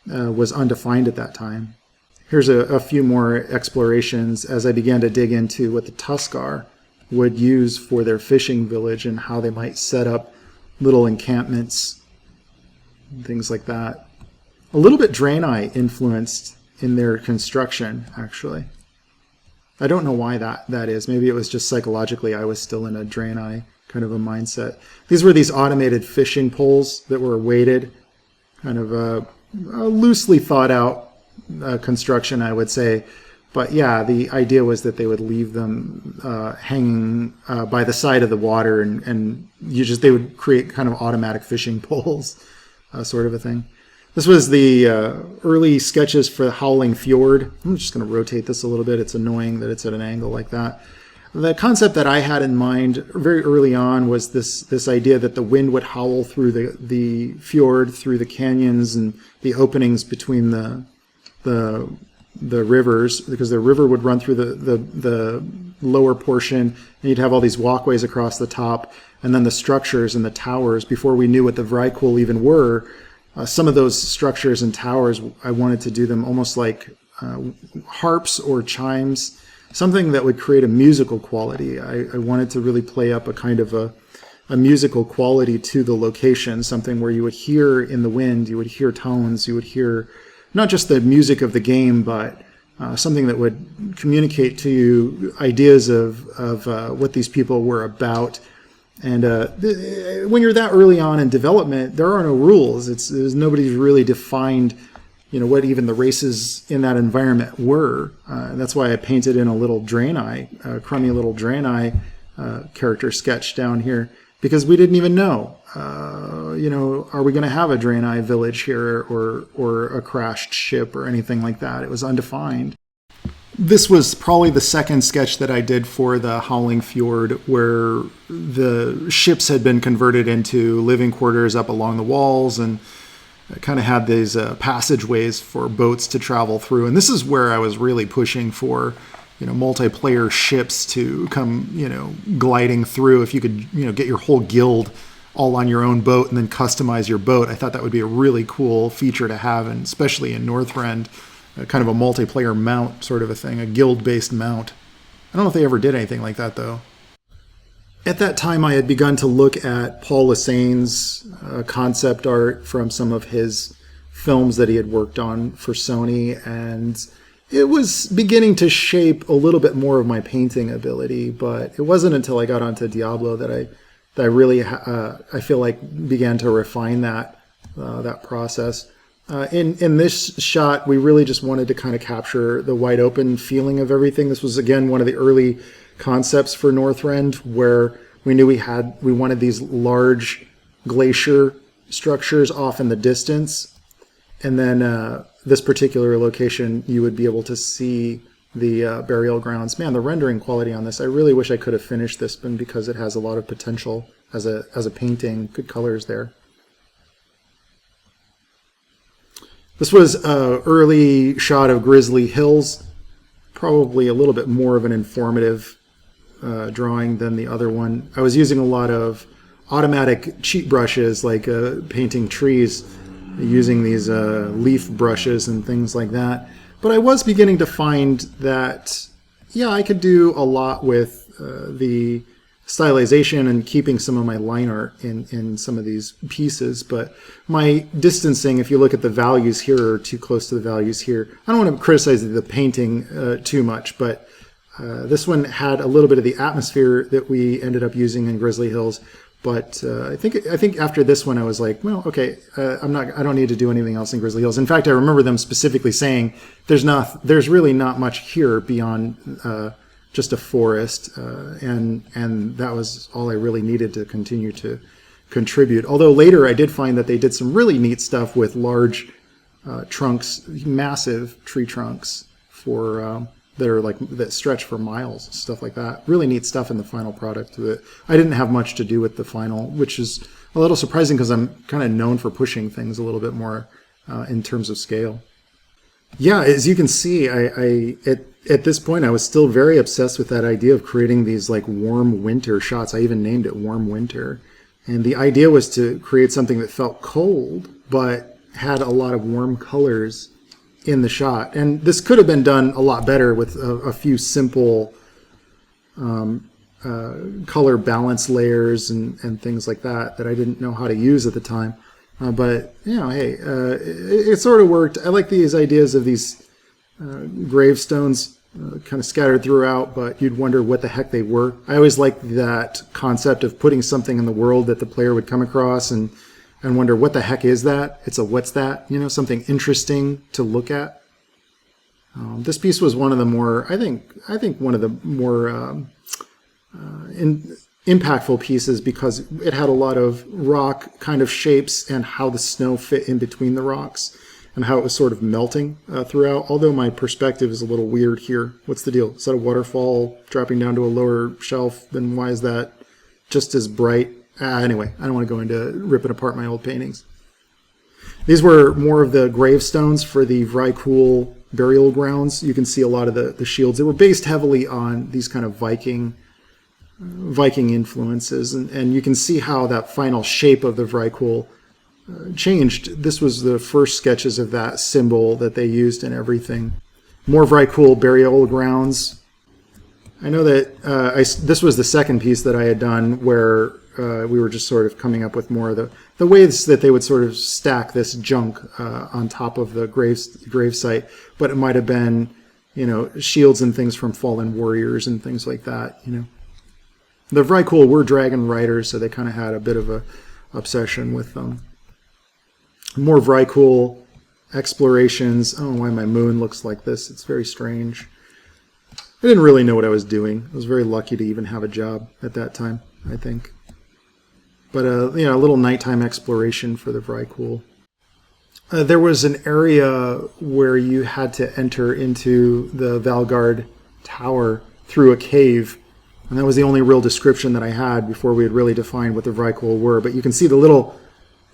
Speaker 1: was undefined at that time. Here's a few more explorations as I began to dig into what the Tuskar would use for their fishing village and how they might set up little encampments, things like that. A little bit Draenei influenced in their construction, actually. I don't know why that is. Maybe it was just psychologically I was still in a Draenei kind of a mindset. These were these automated fishing poles that were weighted, kind of a loosely thought out construction, I would say. But yeah, the idea was that they would leave them hanging by the side of the water, and they would create kind of automatic fishing poles, sort of a thing. This was the early sketches for Howling Fjord. I'm just going to rotate this a little bit. It's annoying that it's at an angle like that. The concept that I had in mind very early on was this idea that the wind would howl through the fjord, through the canyons and the openings between the rivers, because the river would run through the lower portion, and you'd have all these walkways across the top, and then the structures and the towers. Before we knew what the Vrykul even were, some of those structures and towers, I wanted to do them almost like harps or chimes, something that would create a musical quality. I wanted to really play up a kind of a musical quality to the location, something where you would hear in the wind, you would hear tones, you would hear not just the music of the game, but something that would communicate to you ideas of what these people were about. And when you're that early on in development, there are no rules. Nobody's really defined, what even the races in that environment were. That's why I painted in a little Draenei, crummy little Draenei character sketch down here, because we didn't even know. Are we going to have a Draenei village here or a crashed ship or anything like that? It was undefined. This was probably the second sketch that I did for the Howling Fjord, where the ships had been converted into living quarters up along the walls, and kind of had these passageways for boats to travel through. And this is where I was really pushing for, multiplayer ships to come, gliding through. If you could, get your whole guild all on your own boat and then customize your boat, I thought that would be a really cool feature to have, and especially in Northrend. Kind of a multiplayer mount sort of a thing, a guild-based mount. I don't know if they ever did anything like that, though. At that time, I had begun to look at Paul Lassane's concept art from some of his films that he had worked on for Sony, and it was beginning to shape a little bit more of my painting ability, but it wasn't until I got onto Diablo that I really, I feel like, began to refine that process. In this shot, we really just wanted to kind of capture the wide open feeling of everything. This was, again, one of the early concepts for Northrend, where we knew we wanted these large glacier structures off in the distance. And then this particular location, you would be able to see the burial grounds. Man, the rendering quality on this, I really wish I could have finished this one, because it has a lot of potential as a painting. Good colors there. This was an early shot of Grizzly Hills, probably a little bit more of an informative drawing than the other one. I was using a lot of automatic cheat brushes, like painting trees, using these leaf brushes and things like that. But I was beginning to find that, I could do a lot with the stylization and keeping some of my line art in some of these pieces, but my distancing, if you look at the values here, are too close to the values here. I don't want to criticize the painting too much, but this one had a little bit of the atmosphere that we ended up using in Grizzly Hills. But I think after this one, I was like, well, okay, I don't need to do anything else in Grizzly Hills. In fact, I remember them specifically saying there's really not much here beyond just a forest, and that was all I really needed to continue to contribute. Although later I did find that they did some really neat stuff with large trunks, massive tree trunks that stretch for miles, stuff like that. Really neat stuff in the final product. That I didn't have much to do with the final, which is a little surprising because I'm kind of known for pushing things a little bit more in terms of scale. Yeah, as you can see, at this point, I was still very obsessed with that idea of creating these like warm winter shots. I even named it Warm Winter. And the idea was to create something that felt cold, but had a lot of warm colors in the shot. And this could have been done a lot better with a few simple color balance layers and things like that I didn't know how to use at the time. But, you know, hey, it sort of worked. I like these ideas of these gravestones kind of scattered throughout, but you'd wonder what the heck they were. I always liked that concept of putting something in the world that the player would come across and wonder, what the heck is that? It's a what's that? You know, something interesting to look at. This piece was one of the more, I think one of the more impactful pieces, because it had a lot of rock kind of shapes and how the snow fit in between the rocks and how it was sort of melting throughout. Although my perspective is a little weird here. What's the deal? Is that a waterfall dropping down to a lower shelf? Then why is that just as bright? Anyway, I don't want to go into ripping apart my old paintings. These were more of the gravestones for the Vrykul burial grounds. You can see a lot of the shields. They were based heavily on these kind of Viking influences, and you can see how that final shape of the Vrykul changed. This was the first sketches of that symbol that they used in everything. More Vrykul burial grounds. I know that this was the second piece that I had done where we were just sort of coming up with more of the ways that they would sort of stack this junk on top of the grave site, but it might have been, you know, shields and things from fallen warriors and things like that, you know. The Vrykul were dragon riders, so they kind of had a bit of a obsession with them. More Vrykul explorations. I don't know why my moon looks like this. It's very strange. I didn't really know what I was doing. I was very lucky to even have a job at that time, I think. But you know, a little nighttime exploration for the Vrykul. There was an area where you had to enter into the Valgard Tower through a cave. And that was the only real description that I had before we had really defined what the Vrykul were. But you can see the little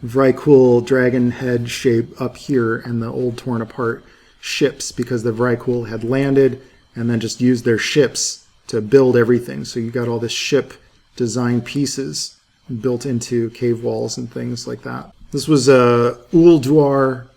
Speaker 1: Vrykul dragon head shape up here and the old torn apart ships, because the Vrykul had landed and then just used their ships to build everything. So you got all this ship design pieces built into cave walls and things like that. This was a Ulduar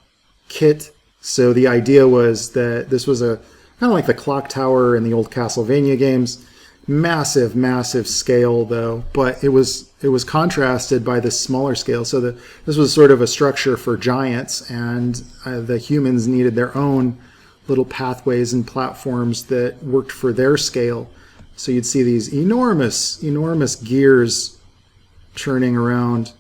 Speaker 1: kit. So the idea was that this was a kind of like the clock tower in the old Castlevania games. Massive, massive scale, though, but it was contrasted by this smaller scale. So this was sort of a structure for giants, and the humans needed their own little pathways and platforms that worked for their scale. So you'd see these enormous, enormous gears churning around,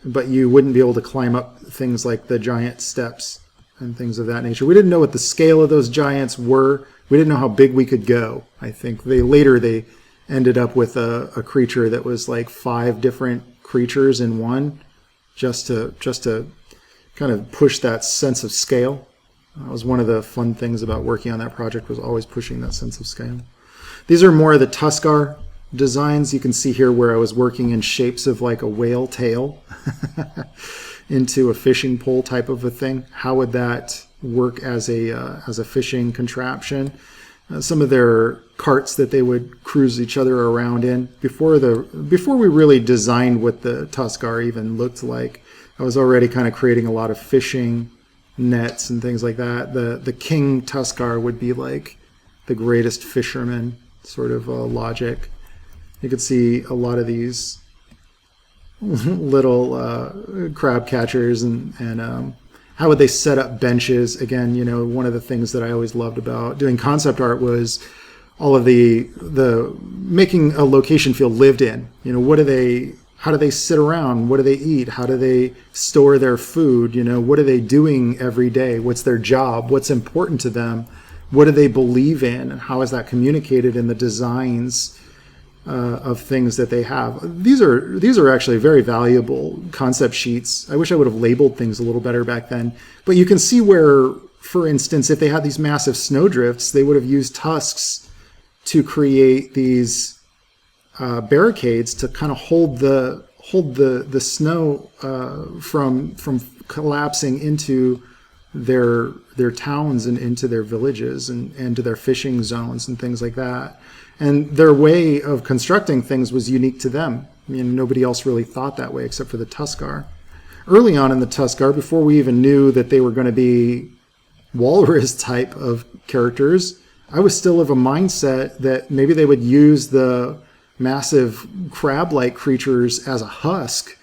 Speaker 1: but you wouldn't be able to climb up things like the giant steps and things of that nature. We didn't know what the scale of those giants were. We didn't know how big we could go. I think they ended up with a creature that was like 5 different creatures in one, just to kind of push that sense of scale. That was one of the fun things about working on that project, was always pushing that sense of scale. These are more of the Tuskar designs. You can see here where I was working in shapes of like a whale tail into a fishing pole type of a thing. How would that work as a fishing contraption? Some of their carts that they would cruise each other around in. Before we really designed what the Tuskar even looked like, I was already kind of creating a lot of fishing nets and things like that. The King Tuskar would be like the greatest fisherman sort of logic. You could see a lot of these little crab catchers and how would they set up benches? Again, you know, one of the things that I always loved about doing concept art was all of the making a location feel lived in. You know, how do they sit around? What do they eat? How do they store their food? You know, what are they doing every day? What's their job? What's important to them? What do they believe in? And how is that communicated in the designs of things that they have? These are actually very valuable concept sheets. I wish I would have labeled things a little better back then. But you can see where, for instance, if they had these massive snowdrifts, they would have used tusks to create these barricades to kind of hold hold the snow from collapsing into their towns and into their villages and to their fishing zones and things like that. And their way of constructing things was unique to them. I mean, nobody else really thought that way except for the Tuskarr. Early on in the Tuskarr, before we even knew that they were going to be walrus type of characters, I was still of a mindset that maybe they would use the massive crab-like creatures as a husk,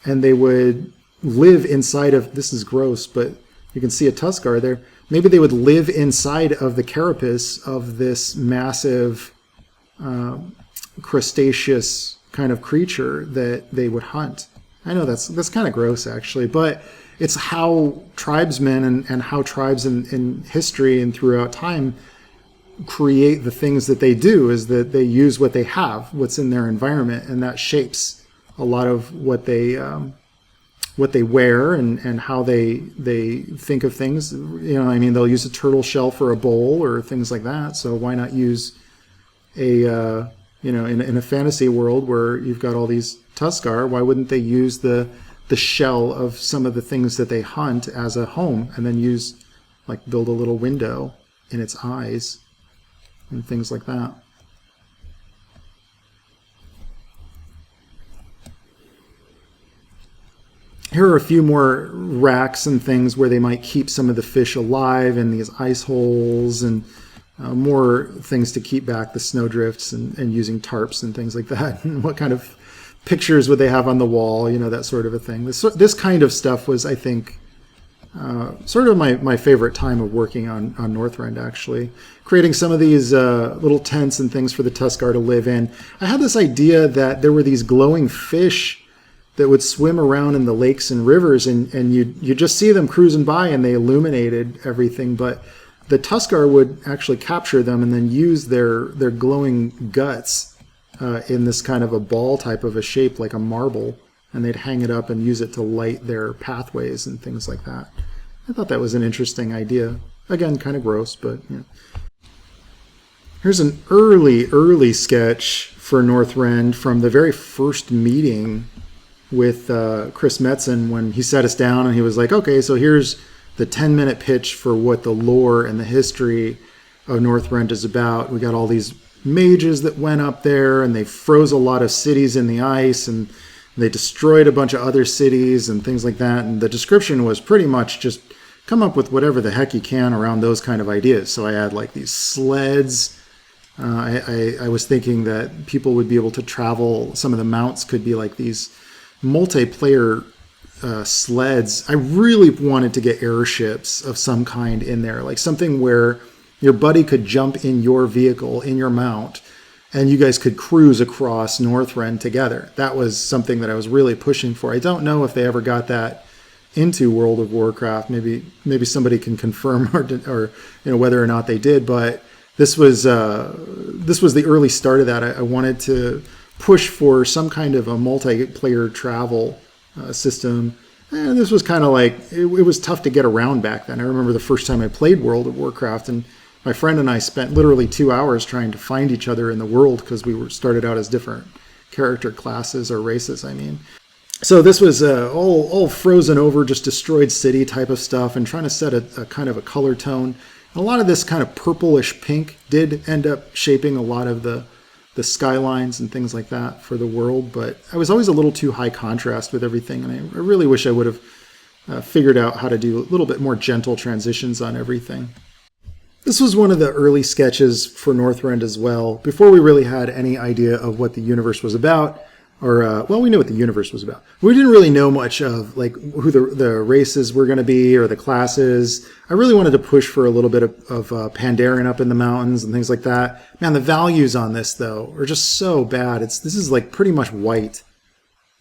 Speaker 1: and they would live inside of, this is gross, but you can see a Tuskarr there. Maybe they would live inside of the carapace of this massive crustaceous kind of creature that they would hunt. I know that's kind of gross, actually, but it's how tribesmen and how tribes in history and throughout time create the things that they do, is that they use what they have, what's in their environment, and that shapes a lot of what they wear and how they think of things. You know, I mean, they'll use a turtle shell for a bowl or things like that. So why not use a in a fantasy world where you've got all these Tuskarr, why wouldn't they use the shell of some of the things that they hunt as a home, and then build a little window in its eyes and things like that. Here are a few more racks and things where they might keep some of the fish alive in these ice holes, and more things to keep back the snowdrifts and using tarps and things like that. And what kind of pictures would they have on the wall, that sort of a thing. This kind of stuff was, I think, sort of my favorite time of working on Northrend, actually. Creating some of these little tents and things for the Tuskarr to live in. I had this idea that there were these glowing fish that would swim around in the lakes and rivers, and you just see them cruising by and they illuminated everything, but the Tuskarr would actually capture them and then use their glowing guts in this kind of a ball type of a shape, like a marble, and they'd hang it up and use it to light their pathways and things like that. I thought that was an interesting idea. Again, kind of gross, but yeah. Here's an early sketch for Northrend from the very first meeting with Chris Metzen, when he sat us down and he was like, okay, so here's the 10-minute pitch for what the lore and the history of Northrend is about. We got all these mages that went up there, and they froze a lot of cities in the ice, and they destroyed a bunch of other cities and things like that. And the description was pretty much just come up with whatever the heck you can around those kind of ideas. So I had like these sleds. I was thinking that people would be able to travel. Some of the mounts could be like these multiplayer sleds. I really wanted to get airships of some kind in there, like something where your buddy could jump in your vehicle, in your mount, and you guys could cruise across Northrend together. That was something that I was really pushing for. I don't know if they ever got that into World of Warcraft. Maybe somebody can confirm or whether or not they did. But this was the early start of that. I wanted to push for some kind of a multiplayer travel system. And this was kind of like, it was tough to get around back then. I remember the first time I played World of Warcraft, and my friend and I spent literally 2 hours trying to find each other in the world because we were started out as different character classes or races, I mean. So this was all frozen over, just destroyed city type of stuff, and trying to set a kind of a color tone. And a lot of this kind of purplish pink did end up shaping a lot of the skylines and things like that for the world, but I was always a little too high contrast with everything, and I really wish I would have figured out how to do a little bit more gentle transitions on everything. This was one of the early sketches for Northrend as well, before we really had any idea of what the universe was about, or, we knew what the universe was about. We didn't really know much of like who the races were going to be or the classes. I really wanted to push for a little bit of Pandaren up in the mountains and things like that. Man, the values on this, though, are just so bad. This is like pretty much white.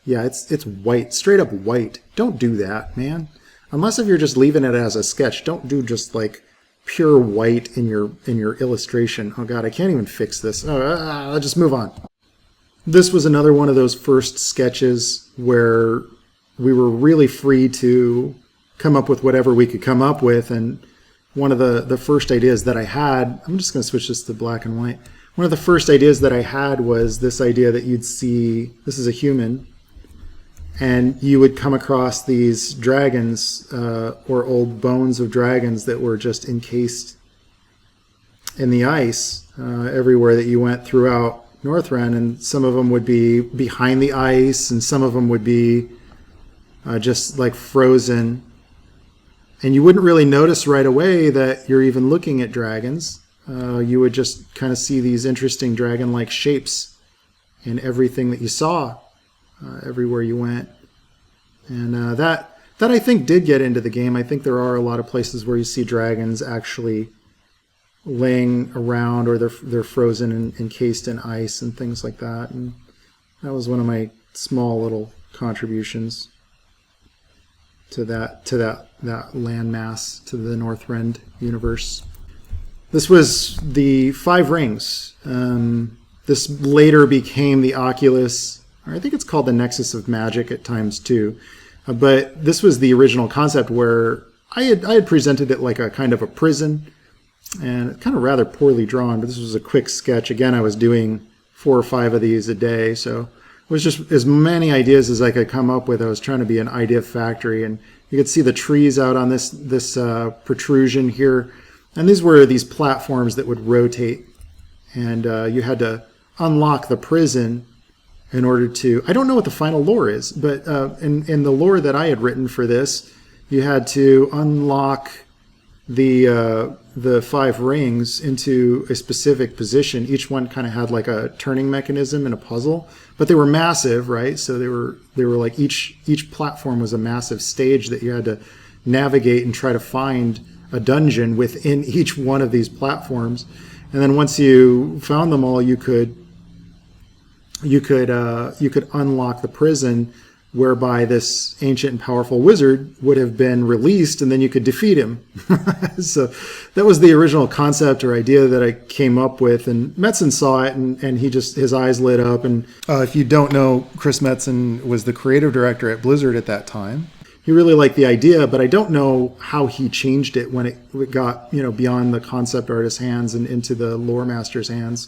Speaker 1: Yeah, it's white, straight up white. Don't do that, man. Unless if you're just leaving it as a sketch, don't do just like pure white in your illustration. Oh God, I can't even fix this. I'll just move on. This was another one of those first sketches where we were really free to come up with whatever we could come up with. And one of the first ideas that I had, I'm just going to switch this to black and white. One of the first ideas that I had was this idea that you'd see, this is a human, and you would come across these dragons or old bones of dragons that were just encased in the ice everywhere that you went throughout Northrend, and some of them would be behind the ice, and some of them would be just like frozen. And you wouldn't really notice right away that you're even looking at dragons. You would just kind of see these interesting dragon-like shapes in everything that you saw, everywhere you went. And that I think did get into the game. I think there are a lot of places where you see dragons actually laying around, or they're frozen and encased in ice and things like that. And that was one of my small little contributions to that landmass, to the Northrend universe. This was the Five Rings. This later became the Oculus, or I think it's called the Nexus of Magic at times too. But this was the original concept where I had presented it like a kind of a prison, and kind of rather poorly drawn, but this was a quick sketch. Again, I was doing 4 or 5 of these a day, so it was just as many ideas as I could come up with. I was trying to be an idea factory, and you could see the trees out on this protrusion here. And these were these platforms that would rotate, and you had to unlock the prison in order to... I don't know what the final lore is, but in the lore that I had written for this, you had to unlock the 5 rings into a specific position. Each one kind of had like a turning mechanism and a puzzle, but they were massive, right? So they were like each platform was a massive stage that you had to navigate and try to find a dungeon within each one of these platforms. And then once you found them all, you could unlock the prison, whereby this ancient and powerful wizard would have been released, and then you could defeat him. So that was the original concept or idea that I came up with, and Metzen saw it, and his eyes lit up. And if you don't know, Chris Metzen was the creative director at Blizzard at that time. He really liked the idea, but I don't know how he changed it when it got beyond the concept artist's hands and into the lore master's hands.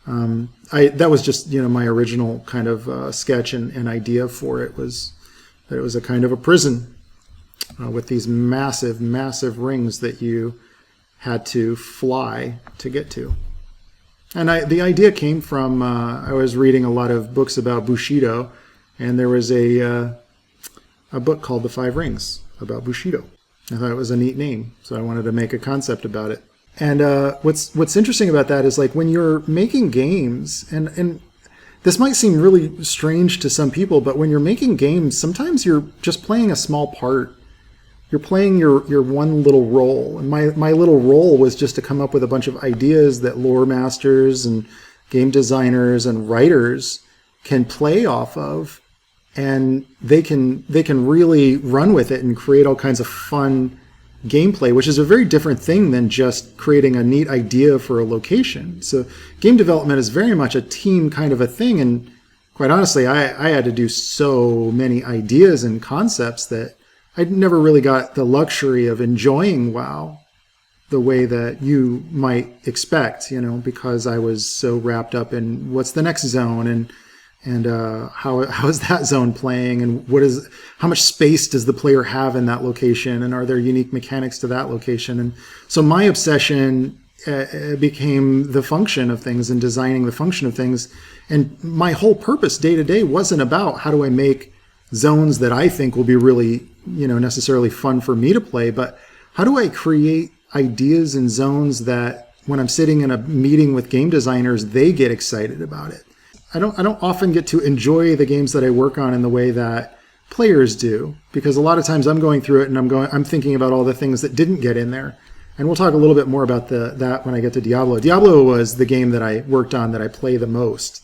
Speaker 1: That was just my original kind of sketch and idea for it, was that it was a kind of a prison with these massive, massive rings that you had to fly to get to. And the idea came from I was reading a lot of books about Bushido, and there was a book called The Five Rings about Bushido. I thought it was a neat name, so I wanted to make a concept about it. And what's interesting about that is, like, when you're making games, and this might seem really strange to some people, but when you're making games, sometimes you're just playing a small part. You're playing your one little role. And my little role was just to come up with a bunch of ideas that lore masters and game designers and writers can play off of, and they can really run with it and create all kinds of fun gameplay, which is a very different thing than just creating a neat idea for a location. So game development is very much a team kind of a thing, and quite honestly, I had to do so many ideas and concepts that I never really got the luxury of enjoying WoW the way that you might expect, because I was so wrapped up in what's the next zone, and how is that zone playing, and how much space does the player have in that location, and are there unique mechanics to that location? And so my obsession became the function of things and designing the function of things. And my whole purpose day to day wasn't about how do I make zones that I think will be really, necessarily fun for me to play, but how do I create ideas and zones that when I'm sitting in a meeting with game designers, they get excited about it. I don't often get to enjoy the games that I work on in the way that players do, because a lot of times I'm going through it and I'm thinking about all the things that didn't get in there. And we'll talk a little bit more about that when I get to Diablo. Diablo was the game that I worked on that I play the most.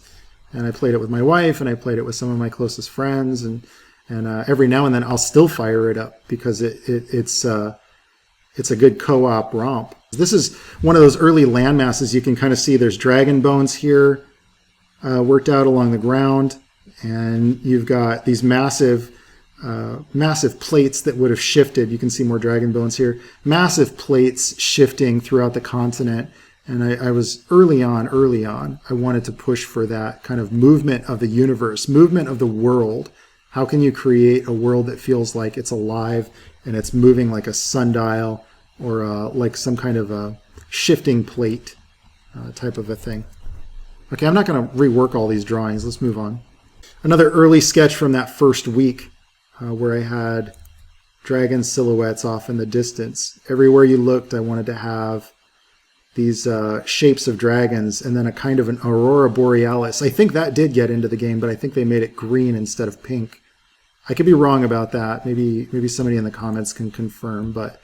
Speaker 1: And I played it with my wife, and I played it with some of my closest friends, and every now and then I'll still fire it up because it's a good co-op romp. This is one of those early land masses. You can kind of see there's dragon bones here, worked out along the ground, and you've got these massive plates that would have shifted. You can see more dragon bones here. Massive plates shifting throughout the continent, and I was early on, I wanted to push for that kind of movement of the universe, movement of the world, How can you create a world that feels like it's alive and it's moving like a sundial or like some kind of a shifting plate type of a thing? Okay, I'm not going to rework all these drawings. Let's move on. Another early sketch from that first week where I had dragon silhouettes off in the distance. Everywhere you looked, I wanted to have these shapes of dragons and then a kind of an aurora borealis. I think that did get into the game, but I think they made it green instead of pink. I could be wrong about that. Maybe somebody in the comments can confirm, but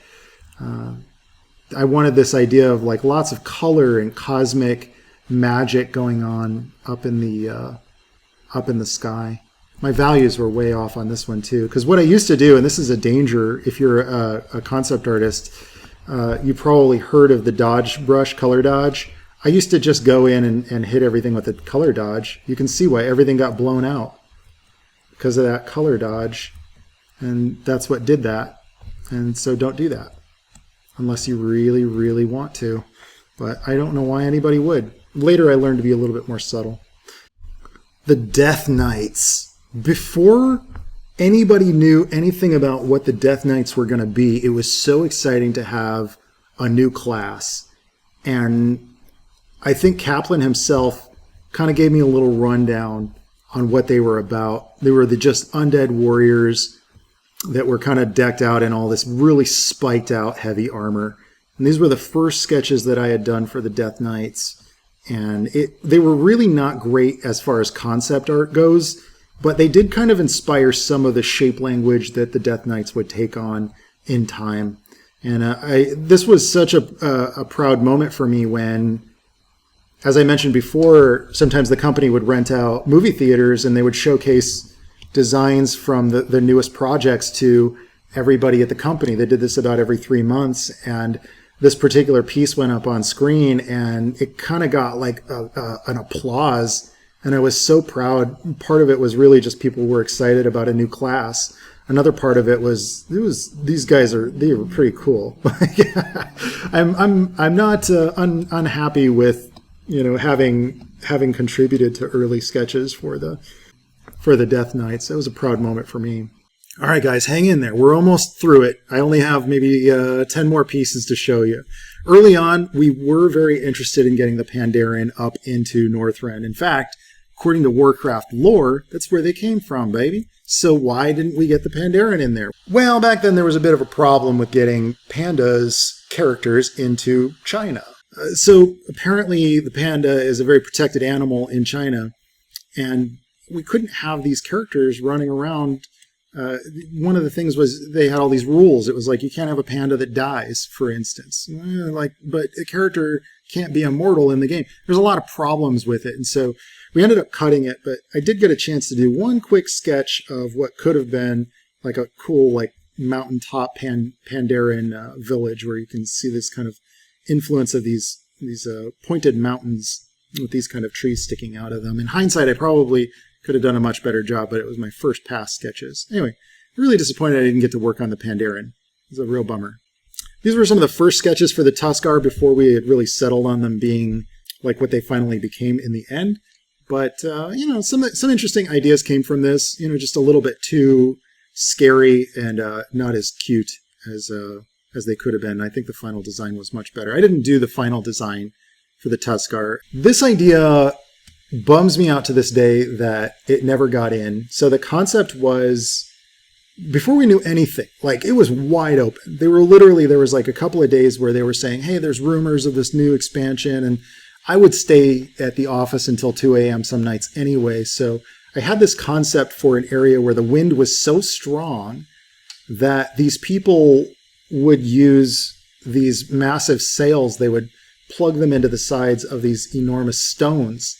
Speaker 1: I wanted this idea of like lots of color and cosmic magic going on up in the sky. My values were way off on this one too, because what I used to do, and this is a danger if you're a concept artist, you probably heard of the dodge brush, color dodge. I used to just go in and hit everything with the color dodge. You can see why everything got blown out because of that color dodge, and that's what did that. And so don't do that unless you really, really want to. But I don't know why anybody would. Later I learned to be a little bit more subtle. The Death Knights. Before anybody knew anything about what the Death Knights were going to be, it was so exciting to have a new class. And I think Kaplan himself kind of gave me a little rundown on what they were about. They were the just undead warriors that were kind of decked out in all this really spiked out heavy armor. And these were the first sketches that I had done for the Death Knights. And they were really not great as far as concept art goes, but they did kind of inspire some of the shape language that the Death Knights would take on in time. And this was such a proud moment for me when, as I mentioned before, sometimes the company would rent out movie theaters and they would showcase designs from the newest projects to everybody at the company. They did this about every 3 months, and this particular piece went up on screen and it kind of got like an applause. And I was so proud. Part of it was really just people were excited about a new class. Another part of it was these guys they were pretty cool. I'm not unhappy with having contributed to early sketches for the Death Knights. That was a proud moment for me. All right, guys, hang in there. We're almost through it. I only have maybe 10 more pieces to show you. Early on, we were very interested in getting the Pandaren up into Northrend. In fact, according to Warcraft lore, that's where they came from, baby. So why didn't we get the Pandaren in there? Well, back then there was a bit of a problem with getting pandas characters into China. So apparently the panda is a very protected animal in China, and we couldn't have these characters running around. One of the things was they had all these rules. It was like you can't have a panda that dies, for instance. But a character can't be immortal in the game. There's a lot of problems with it, and so we ended up cutting it. But I did get a chance to do one quick sketch of what could have been like a cool like mountaintop Pandaren village, where you can see this kind of influence of these pointed mountains with these kind of trees sticking out of them. In hindsight, I probably could have done a much better job, but it was my first pass sketches. Anyway, really disappointed I didn't get to work on the Pandaren. It was a real bummer. These were some of the first sketches for the Tuskar before we had really settled on them being like what they finally became in the end. But, some interesting ideas came from this, just a little bit too scary and not as cute as they could have been. I think the final design was much better. I didn't do the final design for the Tuskar. This idea bums me out to this day that it never got in. So the concept was, before we knew anything, like it was wide open. There was like a couple of days where they were saying, hey, there's rumors of this new expansion. And I would stay at the office until 2 a.m. some nights anyway. So I had this concept for an area where the wind was so strong that these people would use these massive sails. They would plug them into the sides of these enormous stones,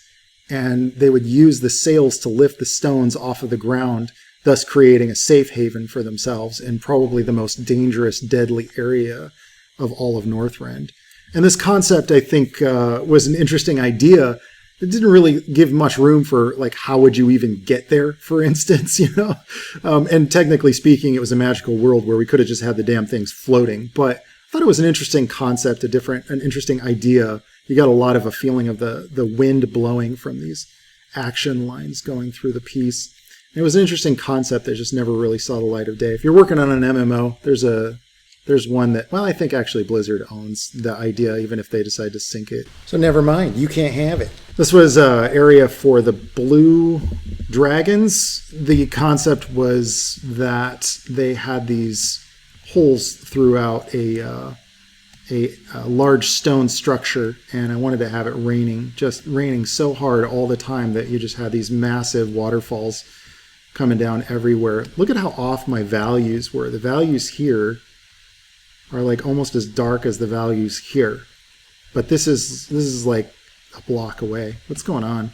Speaker 1: and they would use the sails to lift the stones off of the ground, thus creating a safe haven for themselves in probably the most dangerous, deadly area of all of Northrend. And this concept, I think, was an interesting idea. It didn't really give much room for, like, how would you even get there, for instance, And technically speaking, it was a magical world where we could have just had the damn things floating. But I thought it was an interesting concept, an interesting idea. You got a lot of a feeling of the wind blowing from these action lines going through the piece. It was an interesting concept that just never really saw the light of day. If you're working on an MMO, there's one that, well, I think actually Blizzard owns the idea, even if they decide to sync it. So never mind, you can't have it. This was an area for the blue dragons. The concept was that they had these holes throughout a large stone structure, and I wanted to have it raining, just raining so hard all the time that you just had these massive waterfalls coming down everywhere. Look at how off my values were. The values here are like almost as dark as the values here. But this is like a block away. What's going on?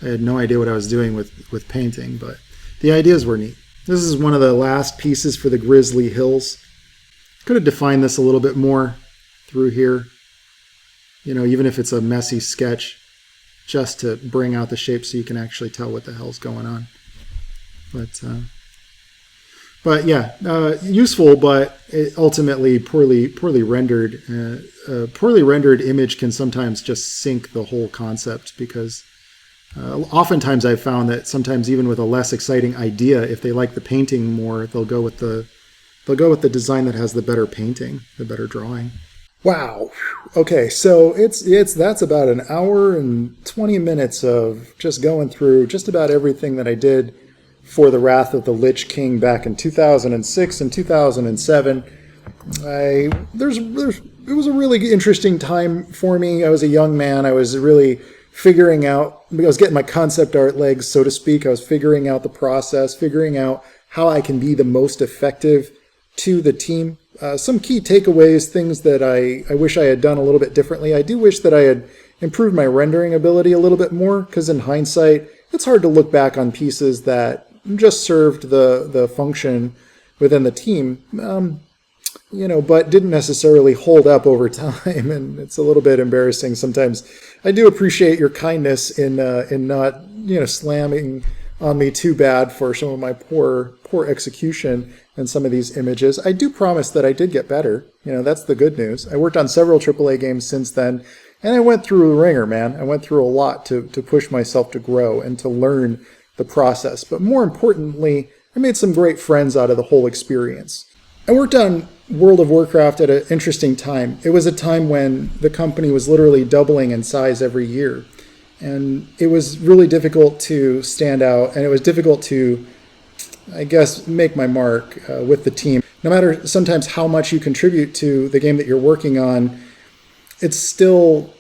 Speaker 1: I had no idea what I was doing with painting, but the ideas were neat. This is one of the last pieces for the Grizzly Hills. Could have defined this a little bit more through here. You know, even if it's a messy sketch, just to bring out the shape so you can actually tell what the hell's going on. But yeah, useful, but ultimately poorly rendered. A poorly rendered image can sometimes just sink the whole concept, because oftentimes I've found that sometimes even with a less exciting idea, if they like the painting more, they'll go with the design that has the better painting, the better drawing. Wow. Okay, so that's about an hour and 20 minutes of just going through just about everything that I did for the Wrath of the Lich King back in 2006 and 2007. It was a really interesting time for me. I was a young man. I was really figuring out, I was getting my concept art legs, so to speak. I was figuring out the process, figuring out how I can be the most effective to the team. Some key takeaways, things that I wish I had done a little bit differently. I do wish that I had improved my rendering ability a little bit more, because in hindsight, it's hard to look back on pieces that just served the function within the team, but didn't necessarily hold up over time, and it's a little bit embarrassing sometimes. I do appreciate your kindness in not slamming on me too bad for some of my poor execution in some of these images. I do promise that I did get better. That's the good news. I worked on several AAA games since then, and I went through a ringer, man. I went through a lot to push myself to grow and to learn the process. But more importantly, I made some great friends out of the whole experience. I worked on World of Warcraft at an interesting time. It was a time when the company was literally doubling in size every year. And it was really difficult to stand out, and it was difficult to, I guess, make my mark with the team. No matter sometimes how much you contribute to the game that you're working on, it's still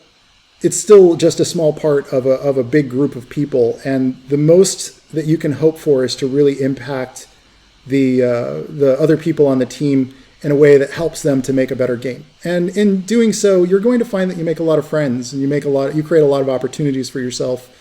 Speaker 1: just a small part of a big group of people, and the most that you can hope for is to really impact the other people on the team in a way that helps them to make a better game. And in doing so, you're going to find that you make a lot of friends, and you create a lot of opportunities for yourself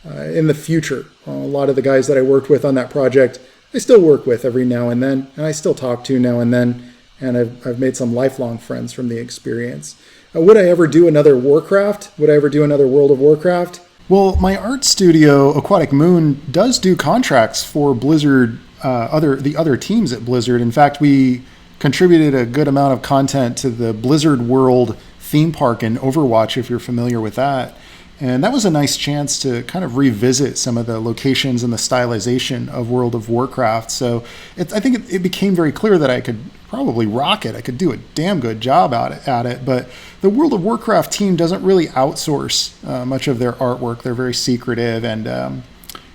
Speaker 1: in the future. A lot of the guys that I worked with on that project, I still work with every now and then, and I still talk to now and then, and I've made some lifelong friends from the experience. Would I ever do another Warcraft? Would I ever do another World of Warcraft? Well, my art studio, Aquatic Moon, does do contracts for Blizzard, the other teams at Blizzard. In fact, we contributed a good amount of content to the Blizzard World theme park in Overwatch, if you're familiar with that. And that was a nice chance to kind of revisit some of the locations and the stylization of World of Warcraft. So I think it became very clear that I could probably rock it. I could do a damn good job at it. But the World of Warcraft team doesn't really outsource much of their artwork. They're very secretive, and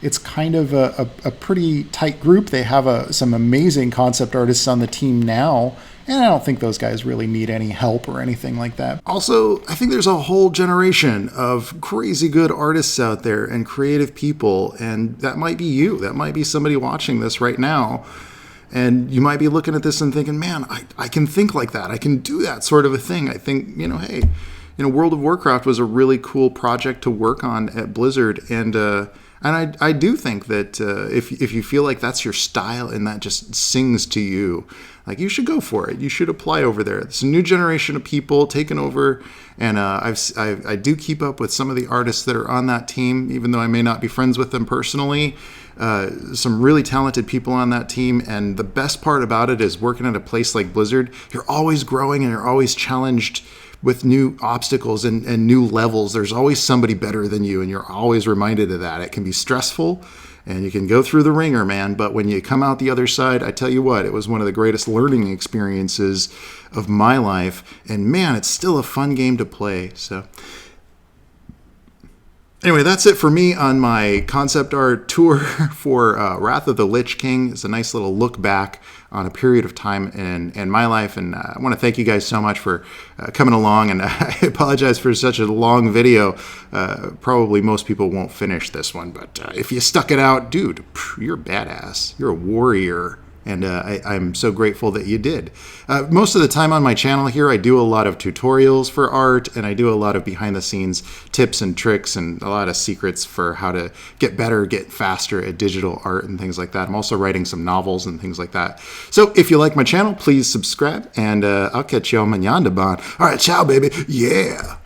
Speaker 1: it's kind of a pretty tight group. They have some amazing concept artists on the team now, and I don't think those guys really need any help or anything like that. Also, I think there's a whole generation of crazy good artists out there and creative people, and that might be you. That might be somebody watching this right now. And you might be looking at this and thinking, man, I can think like that. I can do that sort of a thing. I think, hey, World of Warcraft was a really cool project to work on at Blizzard. And I do think that if you feel like that's your style and that just sings to you, like, you should go for it. You should apply over there. It's a new generation of people taking over. And I do keep up with some of the artists that are on that team, even though I may not be friends with them personally. Some really talented people on that team, and the best part about it is working at a place like Blizzard, you're always growing and you're always challenged with new obstacles and new levels. There's always somebody better than you, and you're always reminded of that. It can be stressful, and you can go through the ringer, man. But when you come out the other side, I tell you what, it was one of the greatest learning experiences of my life. And man, it's still a fun game to play. So anyway, that's it for me on my concept art tour for Wrath of the Lich King. It's a nice little look back on a period of time in my life. And I want to thank you guys so much for coming along. And I apologize for such a long video. Probably most people won't finish this one. But if you stuck it out, dude, you're a badass. You're a warrior. And I'm so grateful that you did. Most of the time on my channel here, I do a lot of tutorials for art, and I do a lot of behind-the-scenes tips and tricks and a lot of secrets for how to get better, get faster at digital art and things like that. I'm also writing some novels and things like that. So if you like my channel, please subscribe, and I'll catch you on Manyandaban. All right, ciao, baby. Yeah.